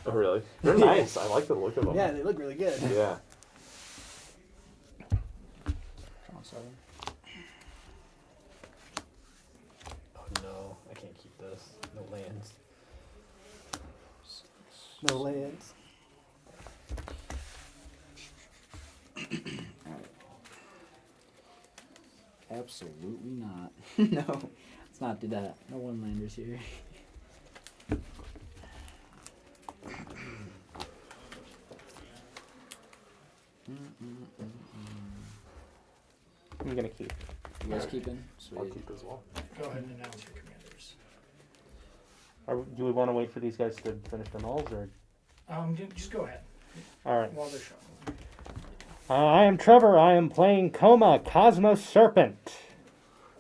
Oh, really? They're nice. I like the look of them. Yeah, they look really good. Yeah. Draw 7. Oh no, I can't keep this. No lands. No lands. Alright. Absolutely not. No, let's not do that. No one-landers here. I'm gonna keep. You guys keeping? Sweet. I'll keep as well. Go ahead and announce your commanders. Do we want to wait for these guys to finish the nulls, or? Just go ahead All right. while they're shuffling. I am Trevor. I am playing Coma Cosmos Serpent.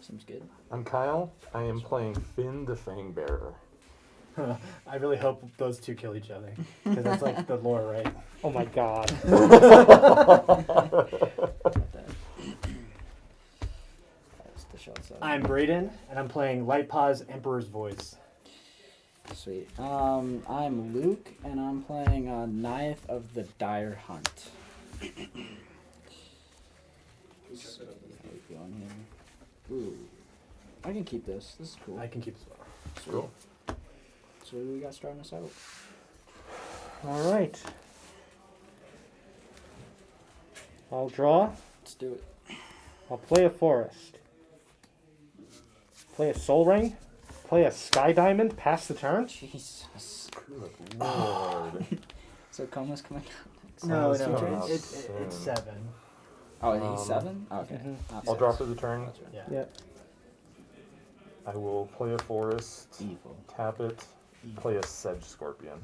Seems good. I'm Kyle. I am playing Finn the Fang Bearer. I really hope those two kill each other. Because that's like the lore, right? Oh my god. Got that. That's the shot size. I'm Brayden, and I'm playing Light Paws Emperor's Voice. Sweet. I'm Luke, and I'm playing Knife of the Dire Hunt. Let's see how we going here. Ooh, I can keep this. This is cool. I can keep as well. Sweet. Cool. So what do we got starting us out? All right. I'll draw. Let's do it. I'll play a forest. Play a soul ring. Play a sky diamond. Pass the turn. Jesus. Good lord. So Coma's coming out next. No, Sounds no, coming out it's soon. 7. Oh, he's 7? Okay. Mhm. Not I'll 6. draw for the turn. Gotcha. Yeah. Yep. I will play a forest, Evil. tap it, play a Sedge Scorpion,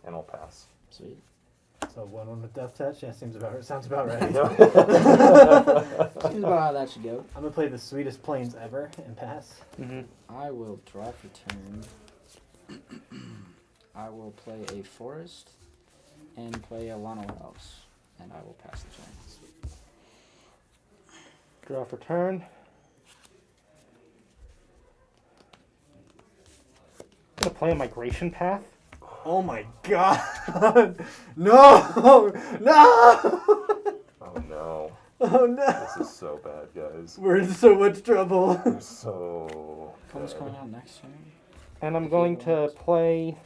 and I'll pass. Sweet. So 1-1 with Death Touch. Yeah, sounds about right. Seems about how that should go. I'm gonna play the sweetest plains ever and pass. Mm-hmm. I will draw for turn. I will play a forest and play a Lana House, and I will pass the turn. Draw for turn. I'm gonna play a migration path. Oh my god! No! No! Oh no. Oh no! This is so bad, guys. We're in so much trouble. We're so Coma's bad. coming out next turn. And I'm going to play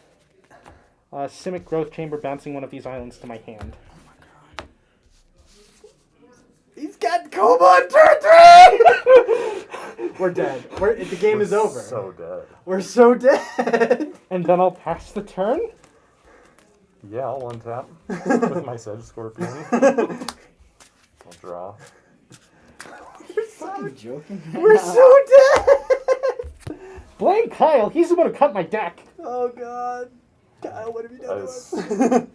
Simic Growth Chamber, bouncing one of these islands to my hand. He's got Coma on turn 3! We're dead. The game is over. So dead. We're so dead. And then I'll pass the turn. Yeah, I'll untap with my Sedge Scorpion. I'll draw. Are you joking? We're so dead. Blame Kyle. He's the one who cut my deck. Oh god. Kyle, what have you done to Nice. us?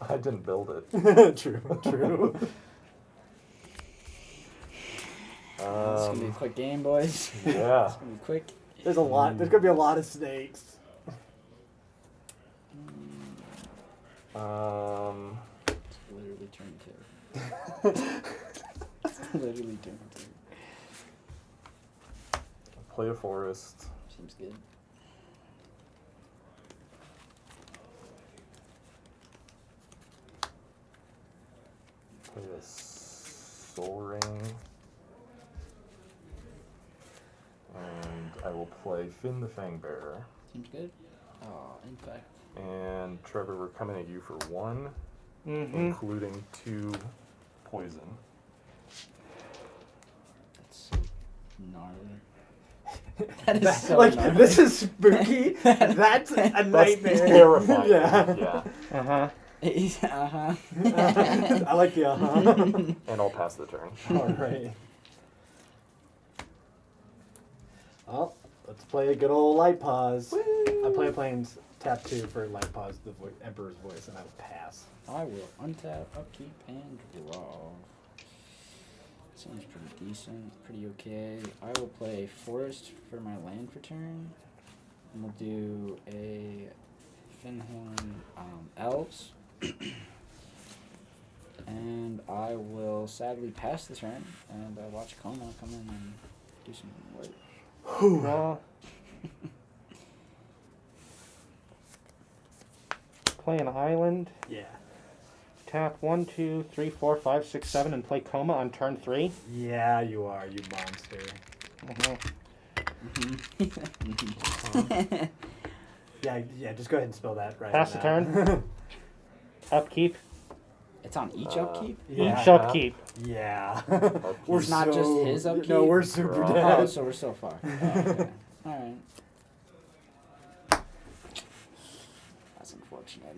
I didn't build it. True, true. It's gonna be a quick game, boys. Yeah. It's gonna be quick. There's gonna be a lot of snakes. It's literally turn 2. It's literally turn 2. Play a forest. Seems good. Play a Soul Ring. And I will play Finn the Fang Bearer. Seems good. Oh, impact. And Trevor, we're coming at you for 1, Mm-hmm. including 2 poison. That's so gnarly. That is so Like, gnarly. this is spooky. That's a That's nightmare. terrifying. Yeah. Yeah. Uh-huh. Uh-huh. I like the And I'll pass the turn. Alright. Well, let's play a good old Light Paws. I play planes tap 2 for Light Paws, the Emperor's Voice, and I will pass. I will untap, upkeep, and draw. Seems pretty decent, pretty okay. I will play Forest for my land for turn. And we'll do a Finhorn Elves. And I will sadly pass the turn and watch Coma come in and do some work. Draw. play an island. Yeah. Tap 1, 2, 3, 4, 5, 6, 7, and play Coma on turn 3. Yeah, you are, you monster. Yeah, just go ahead and spell that right. Pass the turn. Upkeep. It's on each upkeep? Yeah. Each upkeep. Yeah. We're It's not just his upkeep? No, we're super Right. dead. Oh, so we're so far. Oh, okay. Alright. That's unfortunate.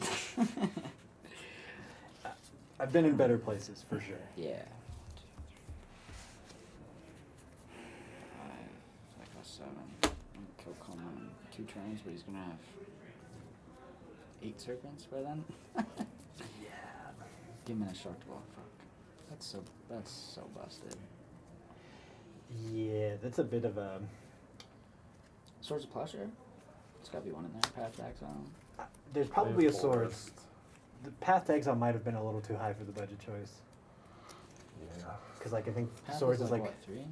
I've been in better places, for sure. Yeah. 5, like a 7. I'm gonna kill Coma in 2 turns, but he's gonna have 8 serpents by then. Yeah. Give him an indestructible. Fuck. That's so busted. Yeah, that's a bit of a... Swords of Plowshare? There's gotta be one in there. Path to Exile. There's probably a Play sword. Forest. The Path to Exile might have been a little too high for the budget choice. Yeah. Because, like, I think Path swords is is like... what, 3?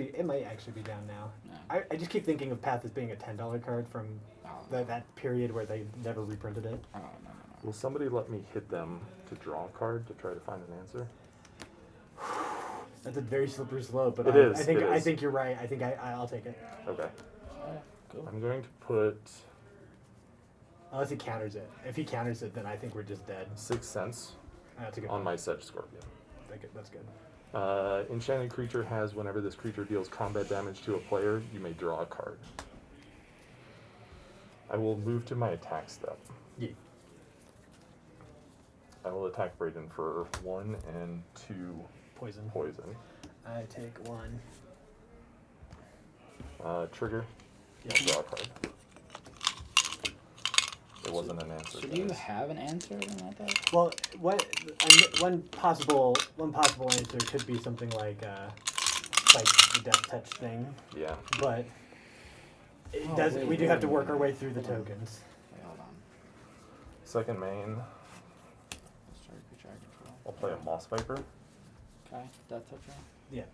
It might actually be down now. No. I just keep thinking of Path as being a $10 card from Oh, that period where they never reprinted it. Oh, no. Will somebody let me hit them to draw a card to try to find an answer? That's a very slippery slope, but It I is, think it I is. think you're right. I think I'll take it. Okay. Yeah, cool. I'm going to put Unless he counters it. If he counters it, then I think we're just dead. 6 cents That's a good on one. my Sedge Scorpion. That's good. Enchanted creature has whenever this creature deals combat damage to a player, you may draw a card. I will move to my attack step. Yeah. I will attack Brayden for 1 and 2 Poison. poison. I take 1. Trigger. Yeah. I'll draw a card. It wasn't an answer. So do you guys. have an answer in that deck? Well, one possible answer could be something like the Death Touch thing, Yeah. but it Oh, does. wait, We do wait, have to wait, work our wait. way through the Hold on. tokens. Wait, hold on. Second main, Start creature control. I'll play a Moss Viper. Okay, Death Toucher. Yeah.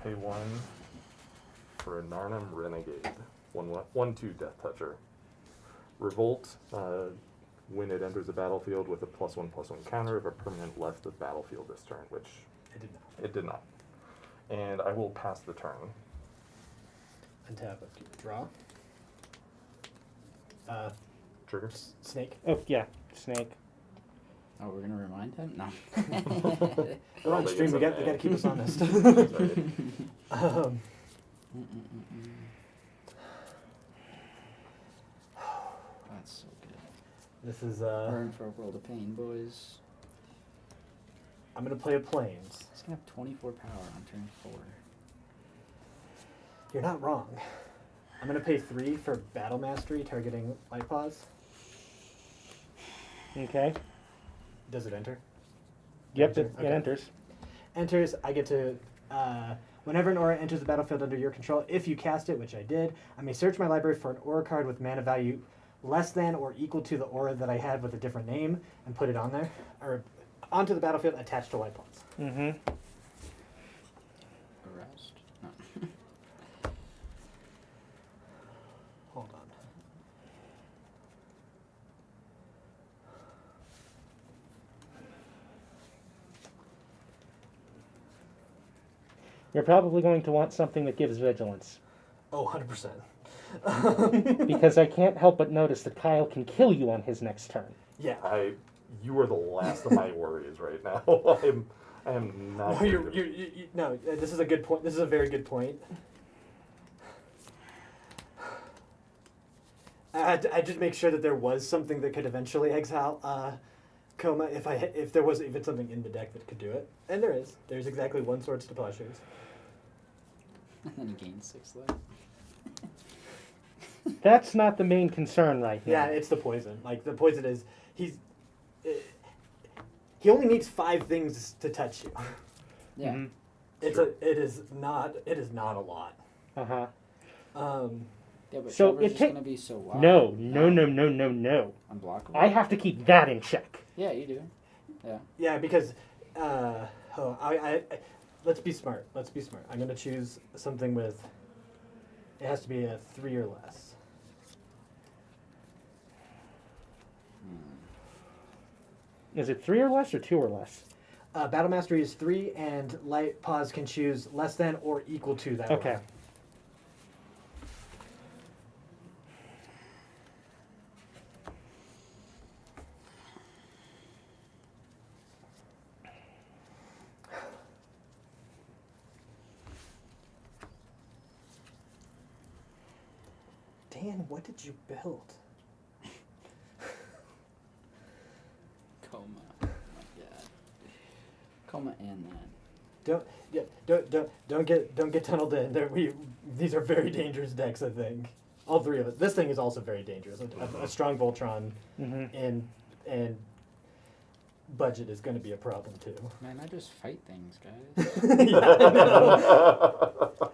Pay 1 for a Narnum Renegade. 1/2 Death Toucher. Revolt, when it enters the battlefield with a +1/+1 counter if a permanent left the battlefield this turn, which I did not. it did not. And I will pass the turn. Untap. Draw. Trigger. Snake. Oh, yeah. Snake. Oh, we're gonna remind him? No. We're on think stream. it's We a got to man. keep us honest. Sorry. That's so good. This is Burn for a world of pain, boys. I'm gonna play a Plains. He's gonna have 24 power on turn 4. You're not wrong. I'm gonna pay 3 for Battle Mastery targeting Light Paws. Okay. Does it enter? Yep, Enter, it okay. enters. Enters. I get to. Whenever an aura enters the battlefield under your control, if you cast it, which I did, I may search my library for an aura card with mana value less than or equal to the aura that I had with a different name and put it on there, or onto the battlefield attached to Light Paws. Mm-hmm. Aroused? No. Hold on. You're probably going to want something that gives vigilance. Oh, 100%. Because I can't help but notice that Kyle can kill you on his next turn. Yeah. You are the last of my worries right now. I am not. No, worried. no, this is a good point. This is a very good point. I just make sure that there was something that could eventually exile Coma if there was even something in the deck that could do it. And there is. There's exactly 1 Swords to Plowshares. And then he gains 6 life. That's not the main concern right now. Yeah, it's the poison. Like the poison is he only needs 5 things to touch you. Yeah. Mhm. It is not a lot. Uh-huh. Yeah, but So Trevor's it just ta- gonna be so wild. No. Unblockable? I have to keep that in check. Yeah, you do. Yeah. Yeah, because let's be smart. Let's be smart. I'm gonna choose something with. It has to be a 3 or less. Is it 3 or less or 2 or less? Battle Mastery is 3, and Light Paws can choose less than or equal to that. Okay. Aura. Dan, what did you build? Coma. Oh my god. Coma and that. Don't get tunneled in. These are very dangerous decks. I think all three of it. This thing is also very dangerous. A strong Voltron and budget is going to be a problem too. Man, I just fight things, guys. Yeah, I know.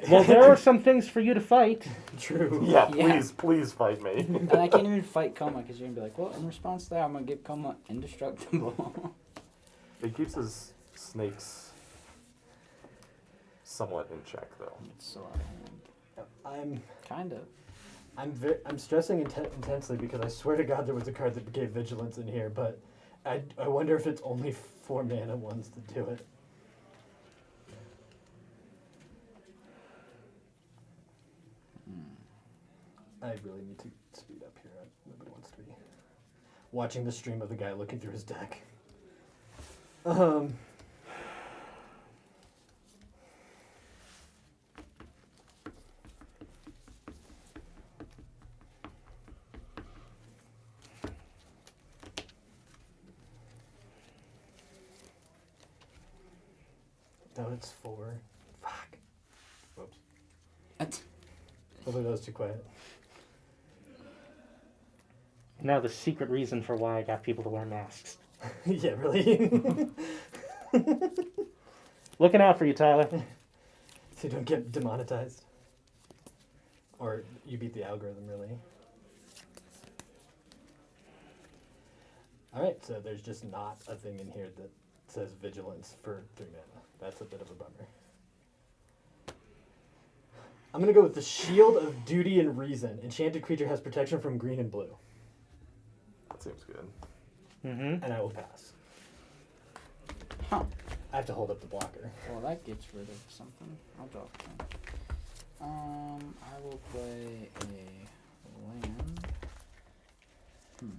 Well, there are some things for you to fight. True. Yeah, Yeah. please fight me. And I can't even fight Coma because you're gonna be like, well, in response to that, I'm gonna give Coma indestructible. It keeps his snakes somewhat in check, though. It's so out of hand. Kind of. I'm stressing intensely because I swear to God there was a card that gave vigilance in here, but I wonder if it's only 4 mana ones to do it. I really need to speed up here. Nobody wants to be watching the stream of the guy looking through his deck. No, it's 4. Fuck. Whoops. Hopefully that was too quiet. Now the secret reason for why I got people to wear masks. Yeah, really? Looking out for you, Tyler. So you don't get demonetized. Or you beat the algorithm, really. Alright, so there's just not a thing in here that says vigilance for 3 mana. That's a bit of a bummer. I'm gonna go with the Shield of Duty and Reason. Enchanted creature has protection from green and blue. That seems good. Mm-hmm. And I will pass. Huh. I have to hold up the blocker. Well, that gets rid of something. I'll draw a 10. I will play a land. What do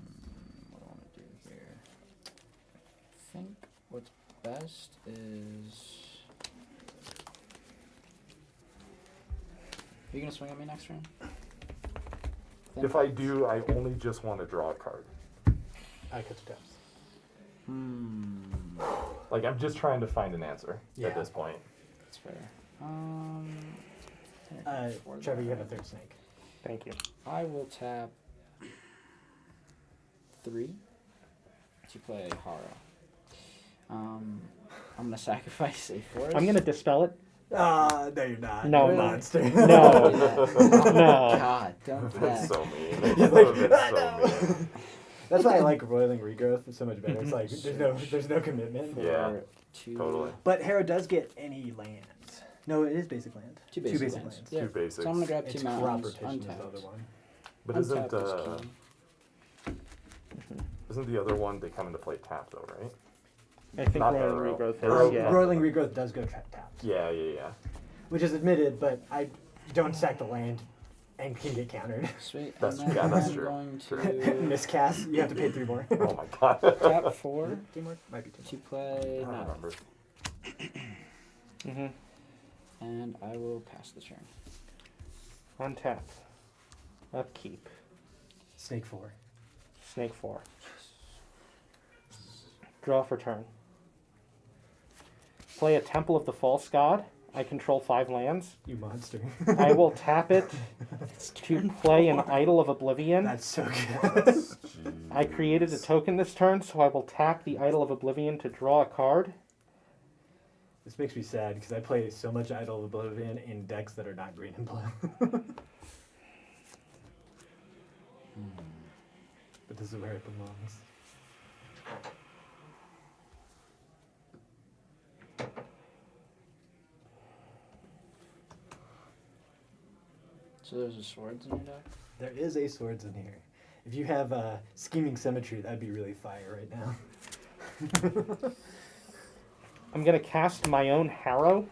I want to do here? I think what's best is... Are you going to swing at me next turn? If I do, I only just want to draw a card. I cut steps. Like, I'm just trying to find an answer Yeah. at this point. That's fair. For Trevor, you have a that, 3rd snake. Thank you. I will tap 3 to play Hara. I'm going to sacrifice a forest. I'm gonna dispel it. No, you're not. No, You're a really? monster. No. Oh, No. God, don't do That's that. so mean. He's like, That's so mean. That's why I like Roiling Regrowth. It's so much better. It's like Mm-hmm. there's no commitment. Yeah, For 2, Totally. But Harrow does get any lands. No, it is basic land. 2 basic lands. Yeah. Two basics. So I'm going to grab It's 2 crop mountains, rotation is the untapped. other one. But Untapped is king. isn't the other one, they come into play tapped, though, right? I think Not Royal Arrow. Regrowth Arrow. is, yeah. Roiling Regrowth does go tapped, Yeah, yeah, yeah. which is admitted, but I don't sack the land and can get countered. Sweet. That's- and then yeah, that's I'm true. going True. to Miscast. You have to pay 3 more. Oh my god. tap 4 3 more? Might be 2 to play I don't Nada. remember. Mm-hmm. And I will pass the turn. Untap. Upkeep. Snake 4. Snake 4. Draw for turn. Play a Temple of the False God. I control 5 lands. You monster. I will tap it to play an Idol of Oblivion. That's so good. Jeez. I created a token this turn, so I will tap the Idol of Oblivion to draw a card. This makes me sad because I play so much Idol of Oblivion in decks that are not green and blue. But this is where it belongs. So there's a swords in your deck? There is a swords in here. If you have Scheming Symmetry, that'd be really fire right now. I'm gonna cast my own Harrow,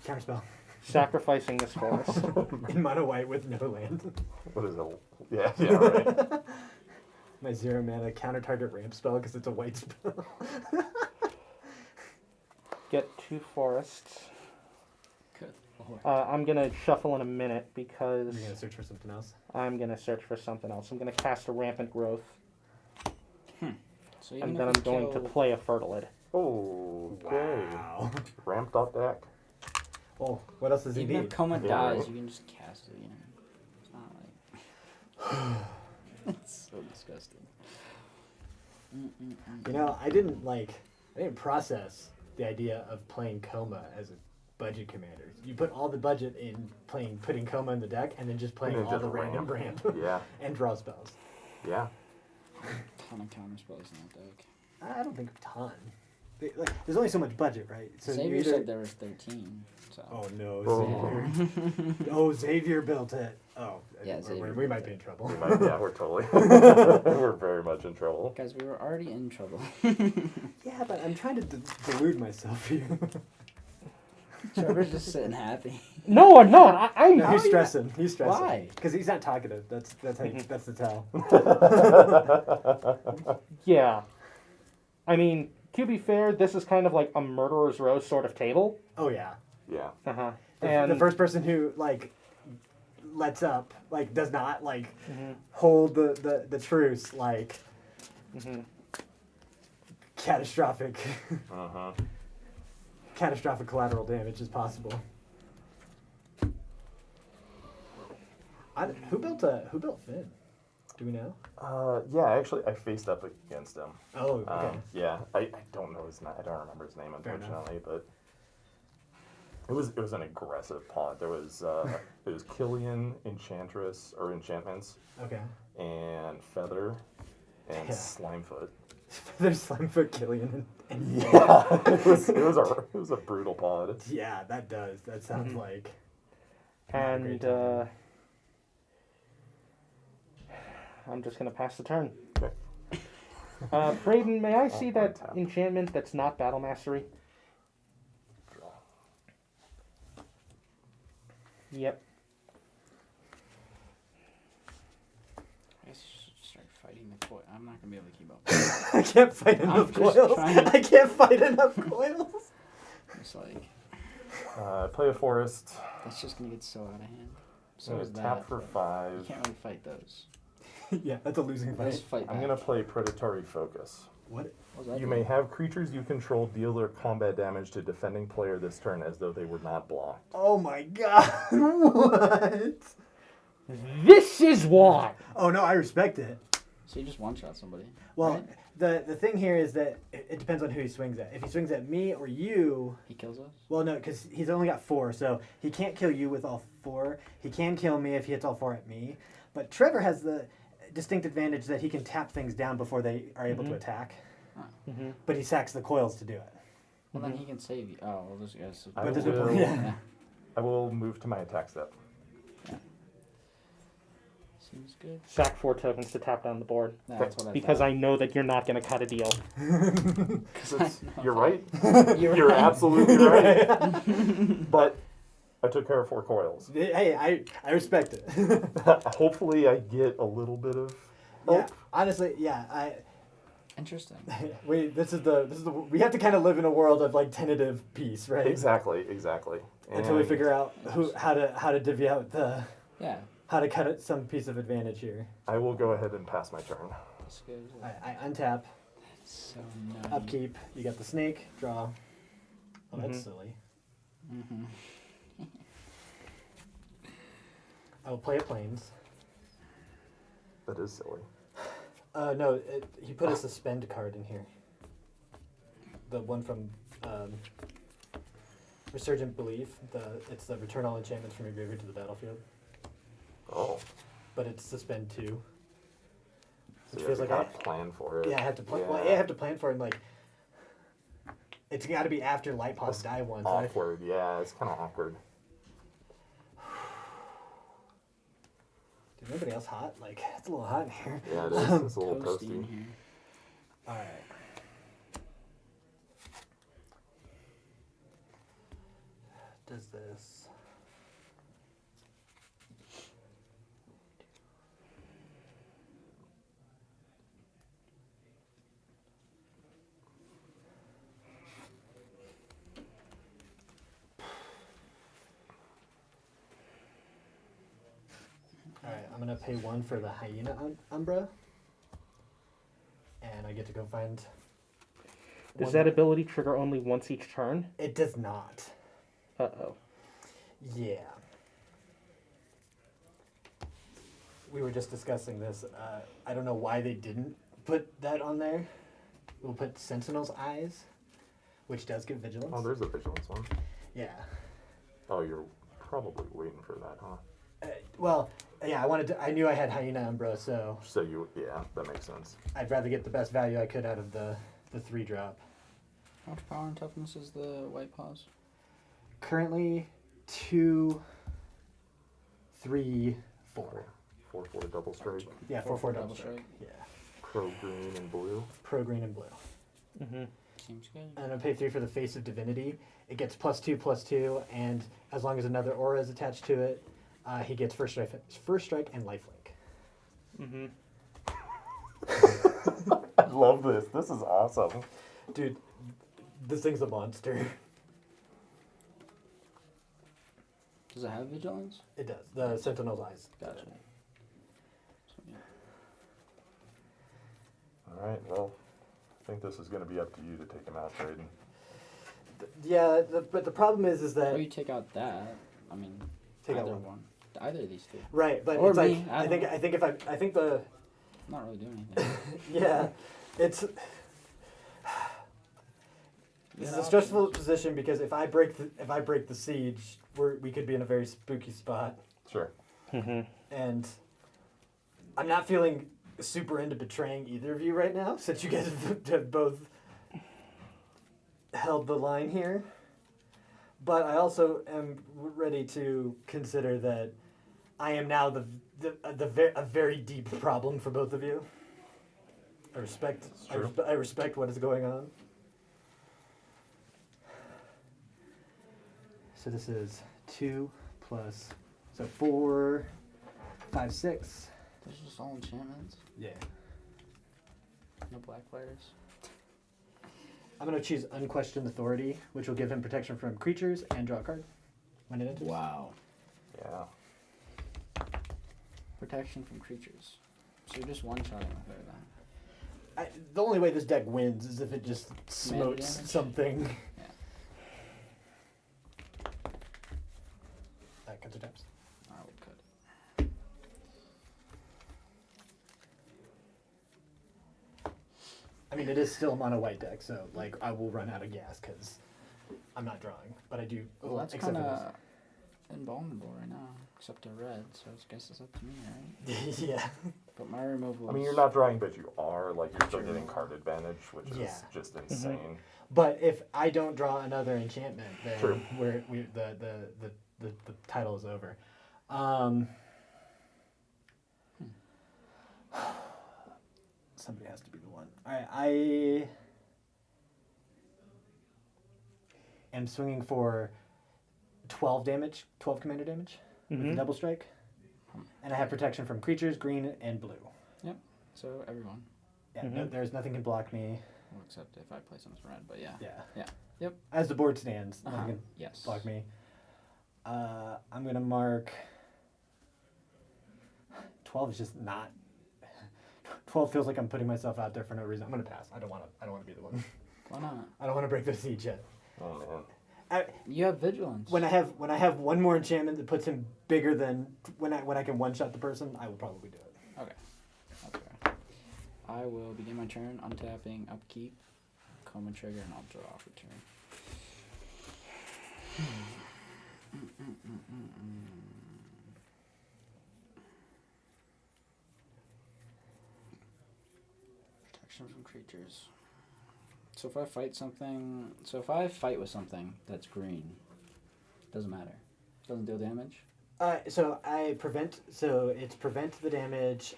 Counterspell. sacrificing this forest. In mono white with no land. What is it? Yeah, yeah, right. My 0 mana counter target ramp spell because it's a white spell. Get 2 forests. Good lord. I'm gonna shuffle in a minute because You're gonna search for something else. I'm gonna search for something else. I'm gonna cast a rampant growth, So even and if then we I'm going to kill- play a fertilid. Oh, okay. Wow. Ramped up deck. Oh, what else does he Even if need? Coma Yeah, dies, right. you can just cast it again. It's not like. It's so disgusting. You know, I didn't process the idea of playing Coma as a budget commander. You put all the budget in putting Coma in the deck, and then just playing And then all just the random ramp Yeah, and draw spells. yeah. Ton of counter spells in that deck. I don't think a ton. There's only so much budget, right? So Xavier you either... said there was 13. So. Oh no, Oh. Xavier! Oh, Xavier built it. Oh, Yeah, Xavier we might built be in trouble. We might, yeah, we're totally. We're very much in trouble. Guys, we were already in trouble. Yeah, but I'm trying to delude myself here. Trevor's just sitting happy. No, I'm not. I'm No, he's stressing. He's stressing. Why? Because he's not talkative. That's the tell. Yeah. I mean, to be fair, this is kind of like a murderer's row sort of table. Oh yeah. Yeah. Uh-huh. The first person who lets up, does not Mhm. hold the truce, Mhm. catastrophic Uh-huh. catastrophic collateral damage is possible. Who built Finn? Do we know? Yeah, actually, I faced up against him. Oh, okay. Yeah, I don't know his name. I don't remember his name, Fair enough. unfortunately, but it was an aggressive pod. There was it was Killian, Enchantress or Enchantments, Okay. and Feather, and Yeah. Slimefoot. There's Slimefoot, Killian, and Yeah, it was a brutal pod. yeah, that does. That sounds like. Not a great And time. I'm just gonna pass the turn. Okay. Braden, may I see that tap. enchantment that's not battle mastery? Draw. Yep. I guess you should start fighting the coil. I'm not gonna be able to keep up. I can't fight enough just coils. trying- I can't fight enough coils. It's like Play a forest. that's just gonna get so out of hand. So So is tap that. for but You 5. can't really fight those. Yeah, that's a losing Let's fight. fight I'm back. gonna play Predatory Focus. What? What does that You do? may have creatures you control deal their combat damage to defending player this turn as though they were not blocked. Oh my god! What? This is why. Oh no, I respect it. So you just one shot somebody. Well, right? the thing here is that it depends on who he swings at. If he swings at me or you, He kills us. well, no, because he's only got 4, so he can't kill you with all 4. He can kill me if he hits all 4 at me. But Trevor has the distinct advantage that he can tap things down before they are able to attack. Mm-hmm. But he sacks the coils to do it. Well, then he can save you. Oh, well, those guys. I But there's no will- point. Yeah. Yeah. I will move to my attack step. Seems good. Sack 4 tokens to tap down the board. No, that's what I Because thought. I know that you're not gonna cut a deal. 'Cause I It's- know You're that. right. You're You're right. absolutely right. But I took care of 4 coils. Hey, I respect it. Hopefully, I get a little bit of Yeah, hope. honestly, yeah, Interesting. we we have to kind of live in a world of tentative peace, right? Exactly. Until we And figure out how to divvy out Yeah. how to cut it some piece of advantage here. I will go ahead and pass my turn. That's good. I untap, So nice. upkeep. You got the snake, draw. Oh, that's Mhm. silly. Mm-hmm. I will play a plains. That is silly. No, he put a suspend card in here. The one from Resurgent Belief. It's the return all enchantments from your graveyard to the battlefield, Oh, but it's suspend 2. so Which you feels have like to kind of plan for it. Yeah, I have to plan. Well, Yeah. yeah, I have to plan for it. And, it's got to be after light pods That's die once. and I- Awkward. Yeah, it's kind of awkward. Is anybody else hot? It's a little hot in here. Yeah, it is. It's a little Toasty in toasty. here. All right. does this. Alright, I'm gonna pay 1 for the Hyena Umbra. And I get to go find. Does one that more- ability trigger only once each turn? It does not. Uh-oh. Yeah. We were just discussing this. I don't know why they didn't put that on there. We'll put Sentinel's Eyes, which does give vigilance. Oh, there's a vigilance one. Yeah. Oh, you're probably waiting for that, huh? Well, yeah. I knew I had Hyena Umbra, so So yeah, that makes sense. I'd rather get the best value I could out of the 3-drop. How much power and toughness is the White Paws? Currently, 2, 3, 4. 4/4 double strike. Yeah, 4/4 double strike. strike. Yeah. Pro green and blue. Pro green and blue. Mm-hmm. Seems good. And I pay 3 for the Face of Divinity. It gets +2/+2, and as long as another aura is attached to it, he gets first strike and lifelink. Mm-hmm. I love this. This is awesome. Dude, this thing's a monster. Does it have vigilance? It does. The Sentinel's Eyes. Gotcha. So, yeah. All right. Well, I think this is going to be up to you to take him out, Braden. Yeah, but the problem is Or that you take out that. I mean, take out either one. Either of these two. Right, but Or it's me, like I I think the I'm not really doing anything. yeah, it's this is a stressful position because if I break the siege, we could be in a very spooky spot, Sure. Mm-hmm. and I'm not feeling super into betraying either of you right now since you guys have both held the line here. But I also am ready to consider that I am now a very deep problem for both of you. I respect. It's true. I respect what is going on. So this is 2 plus, so 4, 5, 6. Those are just all enchantments. Yeah. No black fires. I'm gonna choose Unquestioned Authority, which will give him protection from creatures and draw a card when it enters. Wow. Yeah. Protection from creatures. So you're just one-shotting with her then. The only way this deck wins is if it just Mana smotes damage? something. Yeah. Cuts or taps. I will cut it. I mean, it is still a mono white deck, so like I will run out of gas because I'm not drawing, but I do. Well, that's except kind for of invulnerable right now, except to red, so I guess it's up to me, right? this. Yeah. But my removal I mean, is- you're not drawing, but you are. Like, you're still getting card advantage, which Yeah. is just insane. But if I don't draw another enchantment, then True. the title is over. Somebody has to be the one. All right, I am swinging for 12 damage, 12 commander damage with Mhm. a double strike, and I have protection from creatures, green and blue. So everyone. Yeah, no, Mhm. there's nothing can block me. Well, except if I play something red, but yeah. Yeah. Yeah. Yep. As the board stands, Uh-huh. nothing can Yes. block me. I'm gonna mark 12 is just not 12 feels like I'm putting myself out there for no reason. I'm gonna pass. I don't wanna be the one. Why not? I don't wanna break the siege yet. Oh man. You have vigilance. When I have one more enchantment that puts him bigger than when I can one shot the person, I will probably do it. Okay. That's fair. I will begin my turn untapping upkeep, Coma trigger, and I'll draw for turn. Protection from creatures. So if I fight with something that's green, doesn't matter. Doesn't deal damage. So it's prevent the damage.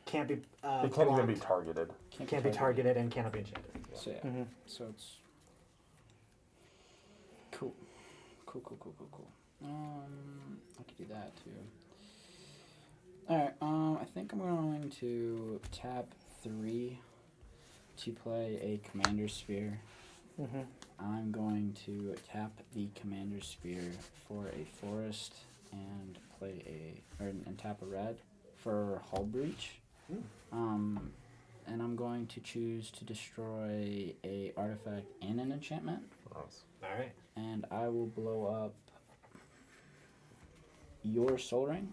Can't be. It can't even be blocked, targeted. Can't be targeted and cannot be enchanted. So yeah. Mhm. So it's cool. Cool. I could do that too. Alright, I think I'm going to tap 3 to play a Commander Sphere. Mm-hmm. I'm going to tap the Commander Sphere for a forest and and tap a red for Hull Breach. And I'm going to choose to destroy a artifact and an enchantment. Nice. All right. And I will blow up your Soul Ring.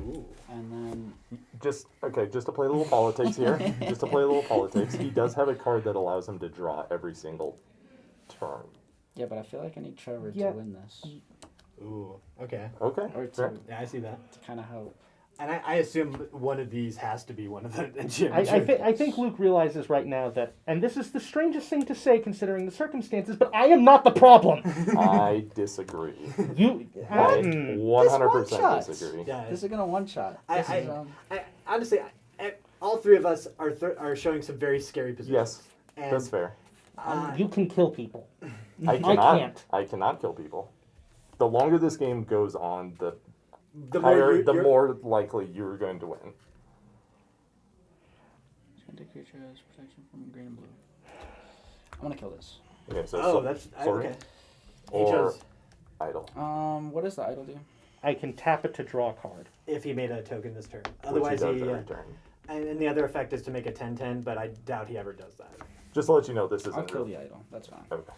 Ooh. And then Just to play a little politics here. Just to play a little politics. He does have a card that allows him to draw every single turn. yeah, but I feel like I need Trevor Yeah. to win this. Ooh. Okay. Okay. Or fair. to Yeah, I see that. kind of help. And I assume one of these has to be one of the enchantments. I think Luke realizes right now that, and this is the strangest thing to say considering the circumstances, but I am not the problem. I disagree. You, I mm, 100% one-shot. disagree. Yeah. This is gonna one shot. I honestly, all three of us are showing some very scary positions. Yes, And, that's fair. you can kill people. I cannot. can't. I cannot kill people. The longer this game goes on, the more more likely you're going to win. Send creature has protection from green and blue. I want to kill this. Okay, so Oh, that's sorry. okay. He Or chose idle. What does the idol do? I can tap it to draw a card. if he made a token this turn. Which Otherwise, he does he every turn. and the other effect is to make a 10/10, but I doubt he ever does that. Just to let you know, this isn't I'll kill real. the idol. That's fine. Okay.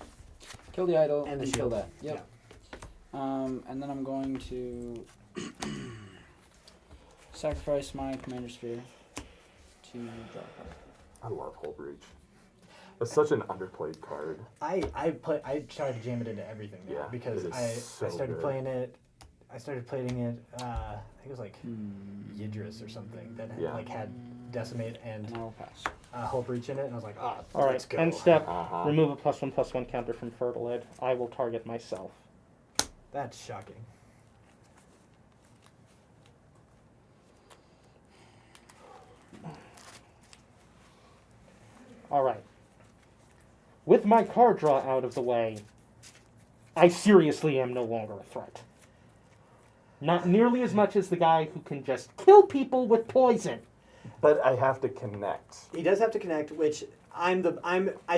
Kill the idol And the kill shield. that. Yep. And then I'm going to sacrifice my Commander Sphere to draw a card. I love Hull Breach. It's such an underplayed card. I tried to jam it into everything now Yeah, because it is I so started good. playing it. I started playing it. I think it was like Yidris or something that Yeah. had Decimate and And I will pass. Hull Breach in it, and I was like, All let's right. go. End step. Uh-huh. Remove a +1/+1 counter from Fertile Ed. I will target myself. That's shocking. All right. With my card draw out of the way, I seriously am no longer a threat. Not nearly as much as the guy who can just kill people with poison. But I have to connect. He does have to connect, which I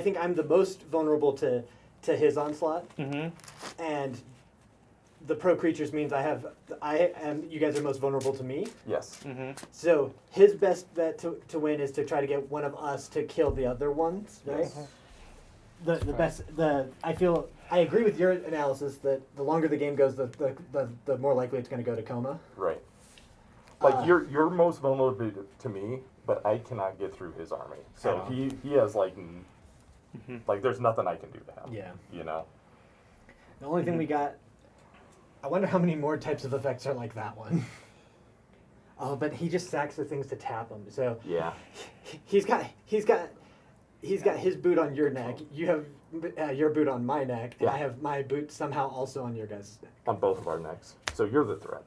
think I'm the most vulnerable to his onslaught, Mm-hmm. and the pro creatures means you guys are most vulnerable to me. Yes. Mm-hmm. So his best bet to win is to try to get one of us to kill the other ones, right? Yes. I agree with your analysis that the longer the game goes, the more likely it's going to go to coma. Right. Like Uh, you're most vulnerable to me, but I cannot get through his army. So know. he has Mm-hmm. like there's nothing I can do to him. Yeah. You know. The only thing we got. I wonder how many more types of effects are like that one. Oh, but he just sacks the things to tap them. So Yeah. he's got his boot on your neck. You have your boot on my neck, and Yeah. I have my boot somehow also on your guys' neck. On both of our necks. So you're the threat.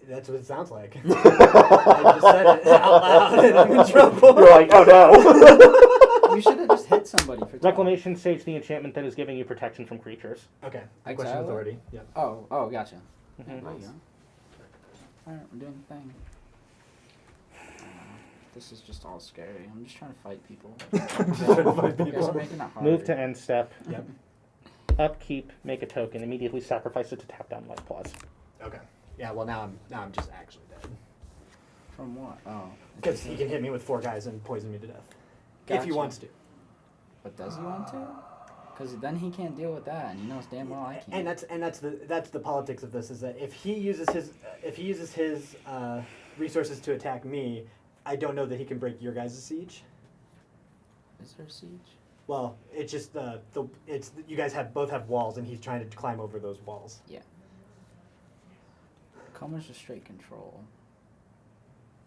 That's what it sounds like. I just said it out loud, and I'm in trouble. You're like, oh no. You should have just hit somebody for 12. Reclamation saves the enchantment that is giving you protection from creatures. Okay. Exile Question it? authority. Yep. Oh, gotcha. Mhm. There you Nice. go. Alright, we're doing the thing. This is just all scary. I'm just trying to fight people. Trying to fight You guys people. are making it hard. Move to end step. Yep. Upkeep, make a token. Immediately sacrifice it to tap down Life Clause. Okay. Yeah. Well, now I'm just actually dead From what? Oh. because he can hit me with 4 guys and poison me to death if he Gotcha. wants to. But does he want to? Because then he can't deal with that, and he knows damn well I can't. And that's the politics of this is that if he uses his resources to attack me, I don't know that he can break your guys' siege. Is there a siege? Well, it's just you guys both have walls, and he's trying to climb over those walls. Yeah. Comer's just straight control.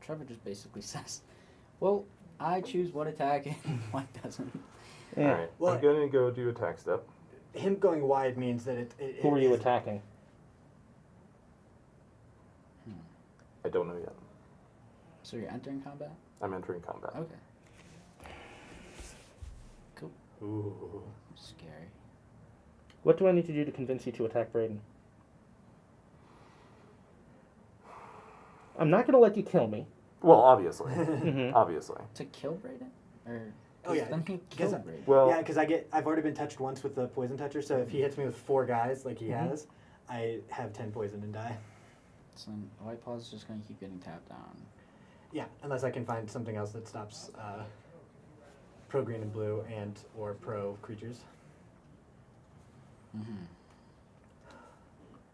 Trevor just basically says, well, I choose what attack and what doesn't. Yeah. All right. Well, I'm gonna go do attack step. Him going wide means that Who are you attacking? I don't know yet. So you're entering combat? I'm entering combat. Okay. Cool. Ooh. Scary. What do I need to do to convince you to attack Braden? I'm not going to let you kill me. Well, obviously. Mhm. Obviously. To kill Brayden? Or Oh, yeah, then he because killed Brayden. Well, Yeah, because I've already been touched once with the poison toucher, so if he hits me with 4 guys like he has, I have 10 poison and die. So then White Paw's just gonna keep getting tapped down. Yeah, unless I can find something else that stops pro green and blue and or pro creatures. Mm-hmm.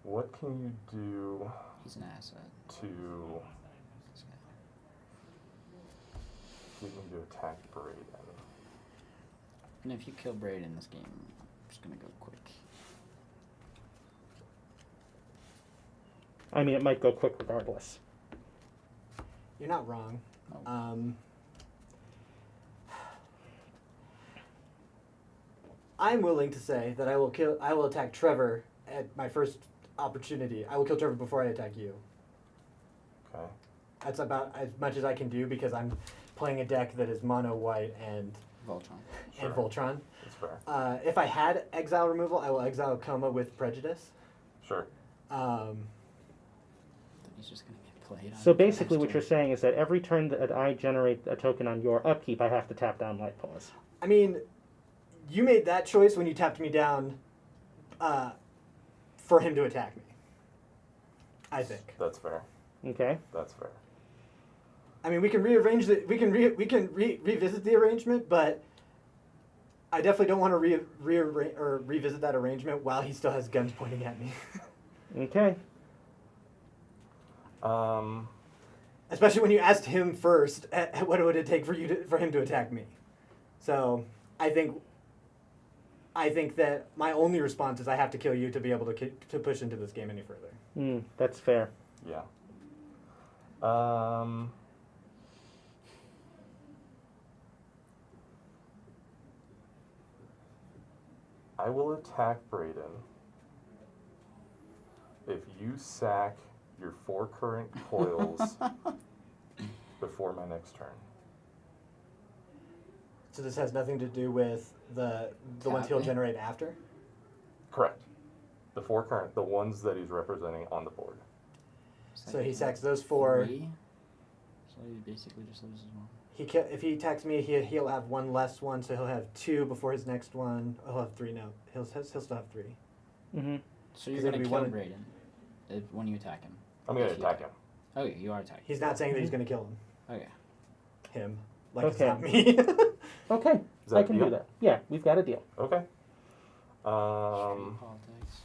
what can you do He's an asset. to This guy. get him to attack Brayden? And if you kill Brayden, this game is gonna go quick. I mean, it might go quick regardless. You're not wrong. No. I'm willing to say that I will attack Trevor at my first opportunity. I will kill Trevor before I attack you. Okay. That's about as much as I can do because I'm playing a deck that is mono white and Voltron. and Sure. Voltron. That's fair. If I had exile removal, I will exile Coma with prejudice. Sure. He's just gonna get played on So the basically, next what you're turn. saying is that every turn that I generate a token on your upkeep, I have to tap down Light Paws. I mean, you made that choice when you tapped me down for him to attack me. I think. That's fair. Okay. That's fair. I mean, we can rearrange the we can revisit the arrangement, but I definitely don't want to revisit that arrangement while he still has guns pointing at me. Okay. Especially when you asked him first, what would it take for him to attack me? So I think that my only response is I have to kill you to be able to push into this game any further. That's fair. Yeah. I will attack Brayden if you sack your 4 current coils before my next turn. So this has nothing to do with the ones he'll Tapping? generate after. Correct. The 4 current, the ones that he's representing on the board. So he sacks those 4. 3. So he basically just loses one. If he attacks me, he'll have 1 less one, so he'll have 2 before his next one. He'll have 3 now. He'll still have 3. Mm-hmm. So you're 'Cause it'll gonna be kill one- Brayden when you attack him. I'm going to If you attack him. Okay, you are attacking. He's not saying that he's going to kill him. Okay. Him. Like Okay. it's not me. Okay. Is that I a can deal? do that. Yeah, we've got a deal. Okay. Street politics.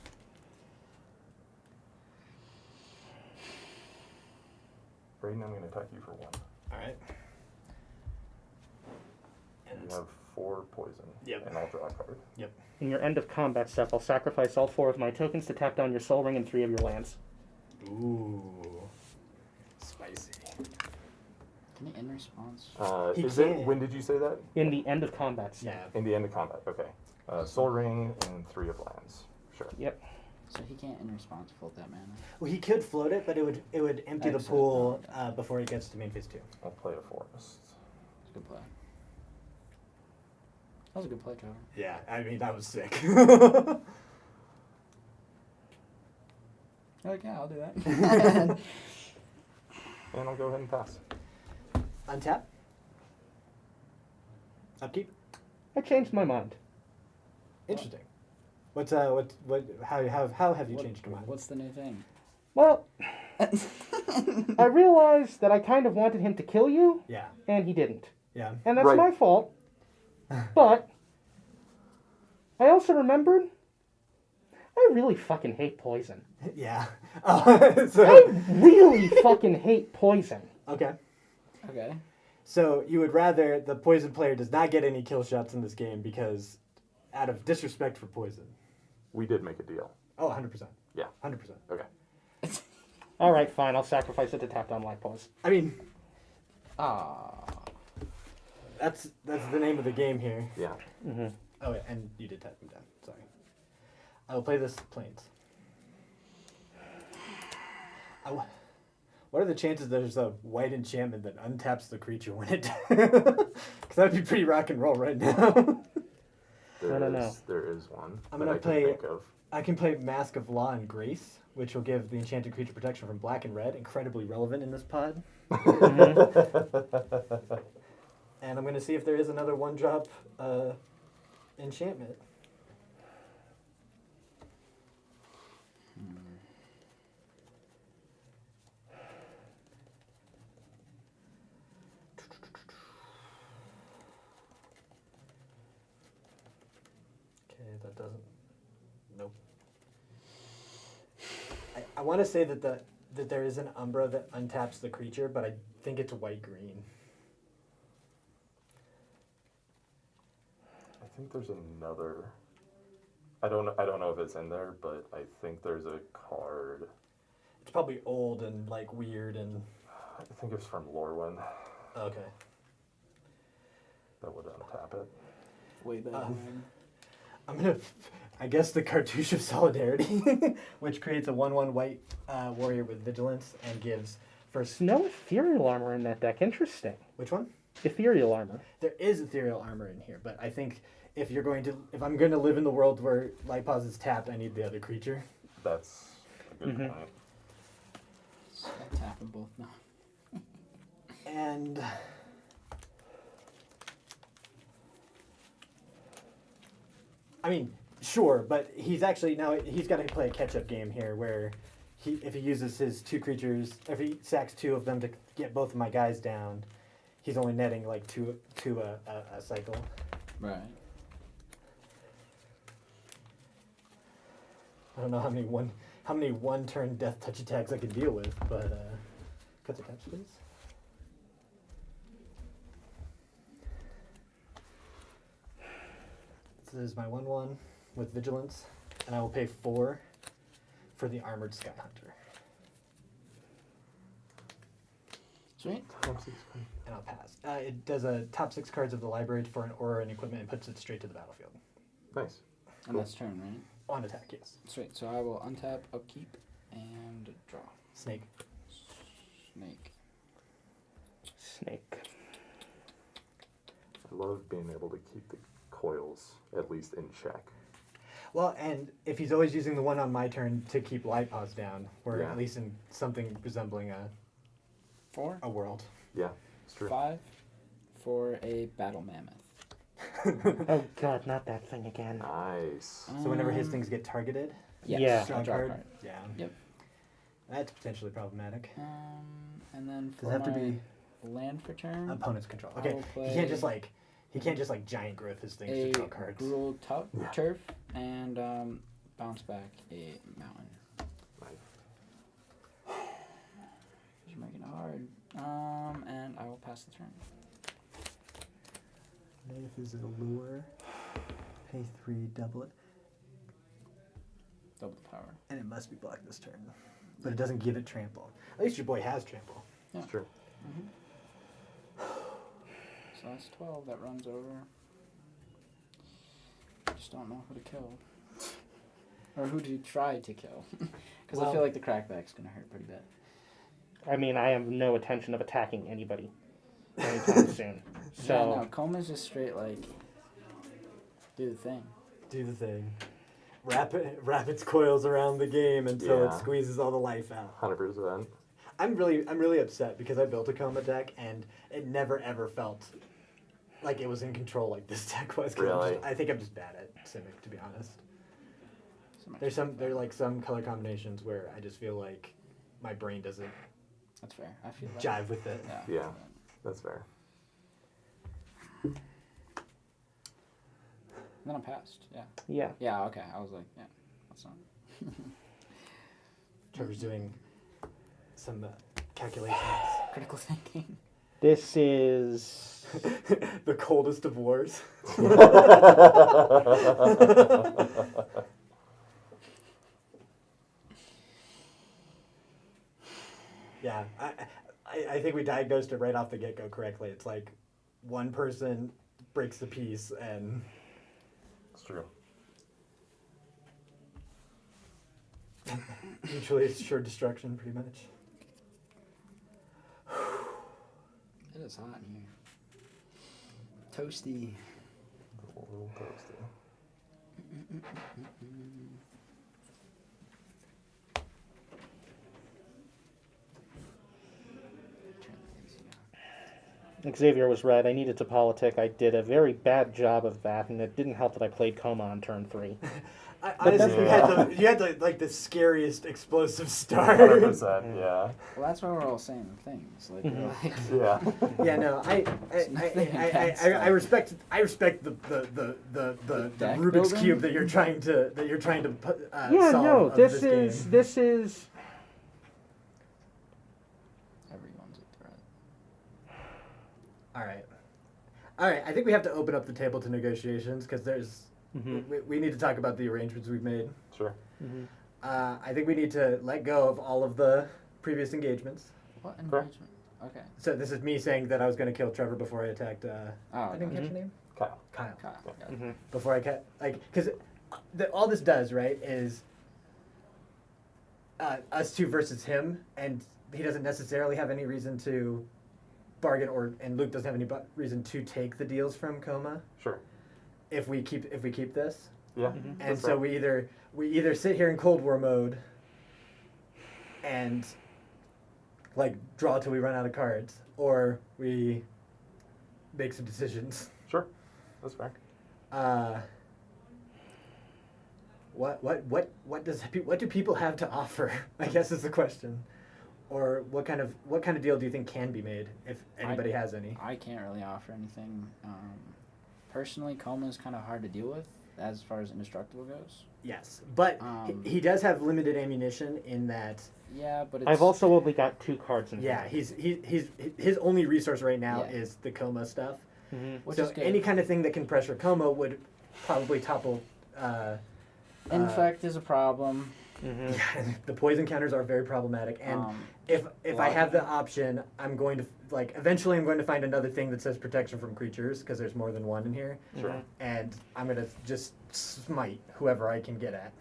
Brayden, I'm going to attack you for 1. All right. You have 4 poison. Yep. And I'll draw a card. In your end of combat step, I'll sacrifice all 4 of my tokens to tap down your Soul Ring and 3 of your lands. Ooh. Spicy. Can he end response? He Is can. it? When did you say that? In the end of combat step. Yeah. In the end of combat. Okay. Soul Ring and 3 of lands. Sure. Yep. So he can't end response float that mana. Well, he could float it, but it would empty the Exit. pool before he gets to main phase 2. I'll play a forest. It's a good play. That was a good play, Trevor. Yeah, I mean that was sick. Like, yeah, I'll do that. And I'll go ahead and pass. Untap. Upkeep. I changed my mind. Interesting. How have you changed your mind? What's the new thing? Well, I realized that I kind of wanted him to kill you, Yeah. and he didn't. Yeah. And that's Right. my fault. But I also remembered I really fucking hate poison. Yeah. I So, really fucking hate poison. okay. Okay. So you would rather the poison player does not get any kill shots in this game because out of disrespect for poison. We did make a deal. Oh, 100%. Yeah. 100%. Okay. All right, fine. I'll sacrifice it to tap down Light Paws. I mean, Ah. that's the name of the game here. Yeah. Mm-hmm. Oh, yeah, and you did tap them down. Sorry. I will play this Plains. What are the chances there's a white enchantment that untaps the creature when it... Because that would be pretty rock and roll right now. There I don't is- know. There is one. I'm that gonna I can play- think of. I can play Mask of Law and Grace. which will give the enchanted creature protection from black and red, incredibly relevant in this pod. And I'm going to see if there is another 1-drop enchantment. Okay, that doesn't. Nope. I want to say that that there is an Umbra that untaps the creature, but I think it's white-green. I think there's another. I don't know if it's in there, but I think there's a card. It's probably old and like weird and. I think it's from Lorwyn Okay. that would untap it. Way back when. I'm gonna. I guess the Cartouche of Solidarity, which creates a 1/1 white warrior with vigilance and gives first. There's no ethereal armor in that deck. Interesting. Which one? Ethereal armor. There is ethereal armor in here, but I think if I'm going to live in the world where Light Pause is tapped, I need the other creature. That's a good point. So I tap them both now. And I mean, sure, but he's got to play a catch-up game here where if he uses his 2 creatures, if he sacks 2 of them to get both of my guys down, he's only netting like two a cycle. Right. I don't know how many one-turn death touch attacks I can deal with, but cut the taps, please. So this is my 1/1 with vigilance, and I will pay 4 for the armored Sky Hunter, Sweet. and I'll pass. It does a top 6 cards of the library for an aura and equipment and puts it straight to the battlefield. Nice. And that's turn, right? On attack, yes. Sweet. So I will untap, upkeep, and draw. Snake. Snake. Snake. I love being able to keep the coils at least in check. Well, and if he's always using the one on my turn to keep Light Paws down, we're Yeah. at least in something resembling 4. a world. Yeah, it's true. 5 for a battle mammoth. Oh god, not that thing again. Nice. So whenever his things get targeted, Yes, Yeah. draw a draw a card. card. Yeah. Yep. That's potentially problematic. And then Does for it have to my be land for turn, opponent's control? I Okay, will he can't just like giant growth his things to a draw cards. gruel Yeah. turf and bounce back a mountain. Nice. Just making it hard. And I will pass the turn. If is a lure, pay 3, double it, Double the power. and it must be blocked this turn. But it doesn't give it trample. At least your boy has trample. It's true. So that's 12. That runs over. Just don't know who to kill. Or who to try to kill. Because I Well- feel like the crackback's going to hurt pretty bad. I mean, I have no intention of attacking anybody anytime soon. So, Yeah, no, Coma's just straight like, do the thing. Do the thing. Wrap its coils around the game until it Yeah. squeezes all the life out. 100%. I'm really upset because I built a Coma deck and it never ever felt like it was in control like this deck was. 'Cause Really? I think I'm just bad at Simic, to be honest. So much There are like some color combinations where I just feel like my brain doesn't That's fair. I feel that. jive with it. Yeah. Yeah. That's fair. And then I'm passed. Yeah. yeah. Yeah, okay. I was like, yeah, that's not. Trevor's doing some calculations. Critical thinking. This is... The coldest of wars. Yeah, I think we diagnosed it right off the get-go correctly. It's like one person breaks the peace and It's true. mutually assured destruction, pretty much. It is hot in here. Toasty. A little toasty. Xavier was right. I needed to politic. I did a very bad job of that, and it didn't help that I played Coma on turn 3. Honestly, Yeah. you had the scariest explosive start. 100%, yeah. Well, that's why we're all saying things. Like, we're like Yeah. Yeah, no, I respect the Deck Rubik's building? cube that you're trying to Yeah, solve no, of this game. is. everyone's a threat. All right. I think we have to open up the table to negotiations because there's we need to talk about the arrangements we've made. Sure. I think we need to let go of all of the previous engagements. What Correct. engagement? Okay. So this is me saying that I was going to kill Trevor before I attacked. I didn't catch your name. Kyle. Kyle. Got Before I cut, because all this does, right, is us two versus him, and he doesn't necessarily have any reason to bargain, and Luke doesn't have any reason to take the deals from Coma Sure. if we keep this. Yeah. And that's so right. we either sit here in Cold War mode and like draw till we run out of cards, or we make some decisions. Sure. That's fair. What do people have to offer? I guess is the question. Or what kind of deal do you think can be made if anybody has any? I can't really offer anything. Personally, Coma is kind of hard to deal with as far as indestructible goes. Yes, but he does have limited ammunition in that. Yeah, but it's, I've also only got 2 cards in Yeah, hand. he's his only resource right now Yeah. is the Coma stuff. which So is good. any kind of thing that can pressure Coma would probably topple. Infect is a problem. The poison counters are very problematic, and if I have the option, I'm going to eventually I'm going to find another thing that says protection from creatures because there's more than one in here, Sure. and I'm gonna just smite whoever I can get at.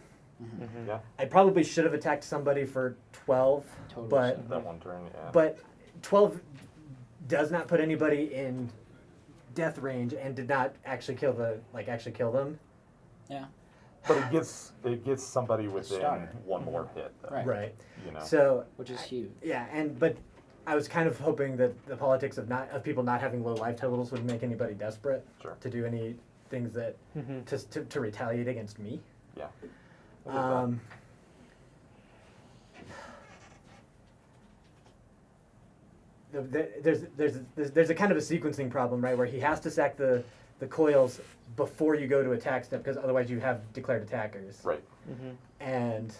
Yeah. I probably should have attacked somebody for 12, Totally but should. That one turn, yeah. but 12 does not put anybody in death range and did not actually kill them. Yeah. But it gets somebody within starter. one more hit, though, Right. Right. you know. So Which is huge. yeah, but I was kind of hoping that the politics of people not having low life totals would make anybody desperate Sure. to do any things that to retaliate against me. Yeah. I get that. There's a kind of a sequencing problem, right, where he has to sack the coils before you go to attack step because otherwise you have declared attackers. Right. And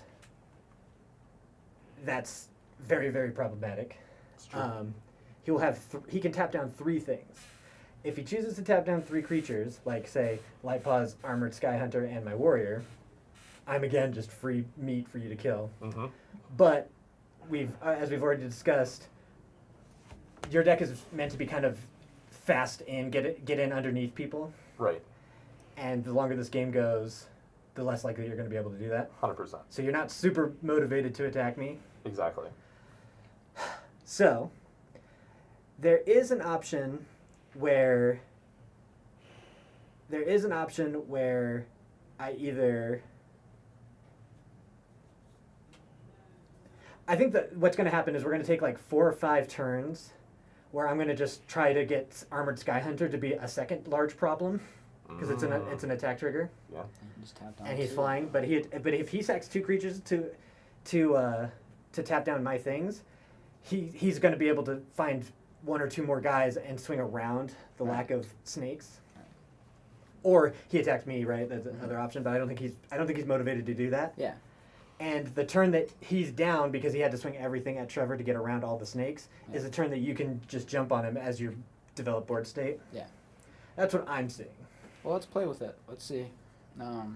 that's very, very problematic. It's true. He will have he can tap down 3 things. If he chooses to tap down 3 creatures, like say Lightpaws, Armored Sky Hunter, and my Warrior, I'm again just free meat for you to kill. Mm-hmm. But as we've already discussed, your deck is meant to be kind of fast and get in underneath people, Right. and the longer this game goes, the less likely you're going to be able to do that. 100%. So you're not super motivated to attack me. Exactly. So there is an option where I think that what's going to happen is we're going to take like 4 or 5 turns where I'm going to just try to get Armored Sky Hunter to be a second large problem because it's an attack trigger Yeah. Just tap down and he's 2. flying. But if he sacks 2 creatures to tap down my things, he's going to be able to find 1 or 2 more guys and swing around the lack of snakes. Or he attacked me, right? That's another option, but I don't think he's motivated to do that. Yeah. And the turn that he's down because he had to swing everything at Trevor to get around all the snakes is a turn that you can just jump on him as you develop board state. Yeah. That's what I'm seeing. Well, let's play with it. Let's see. Let's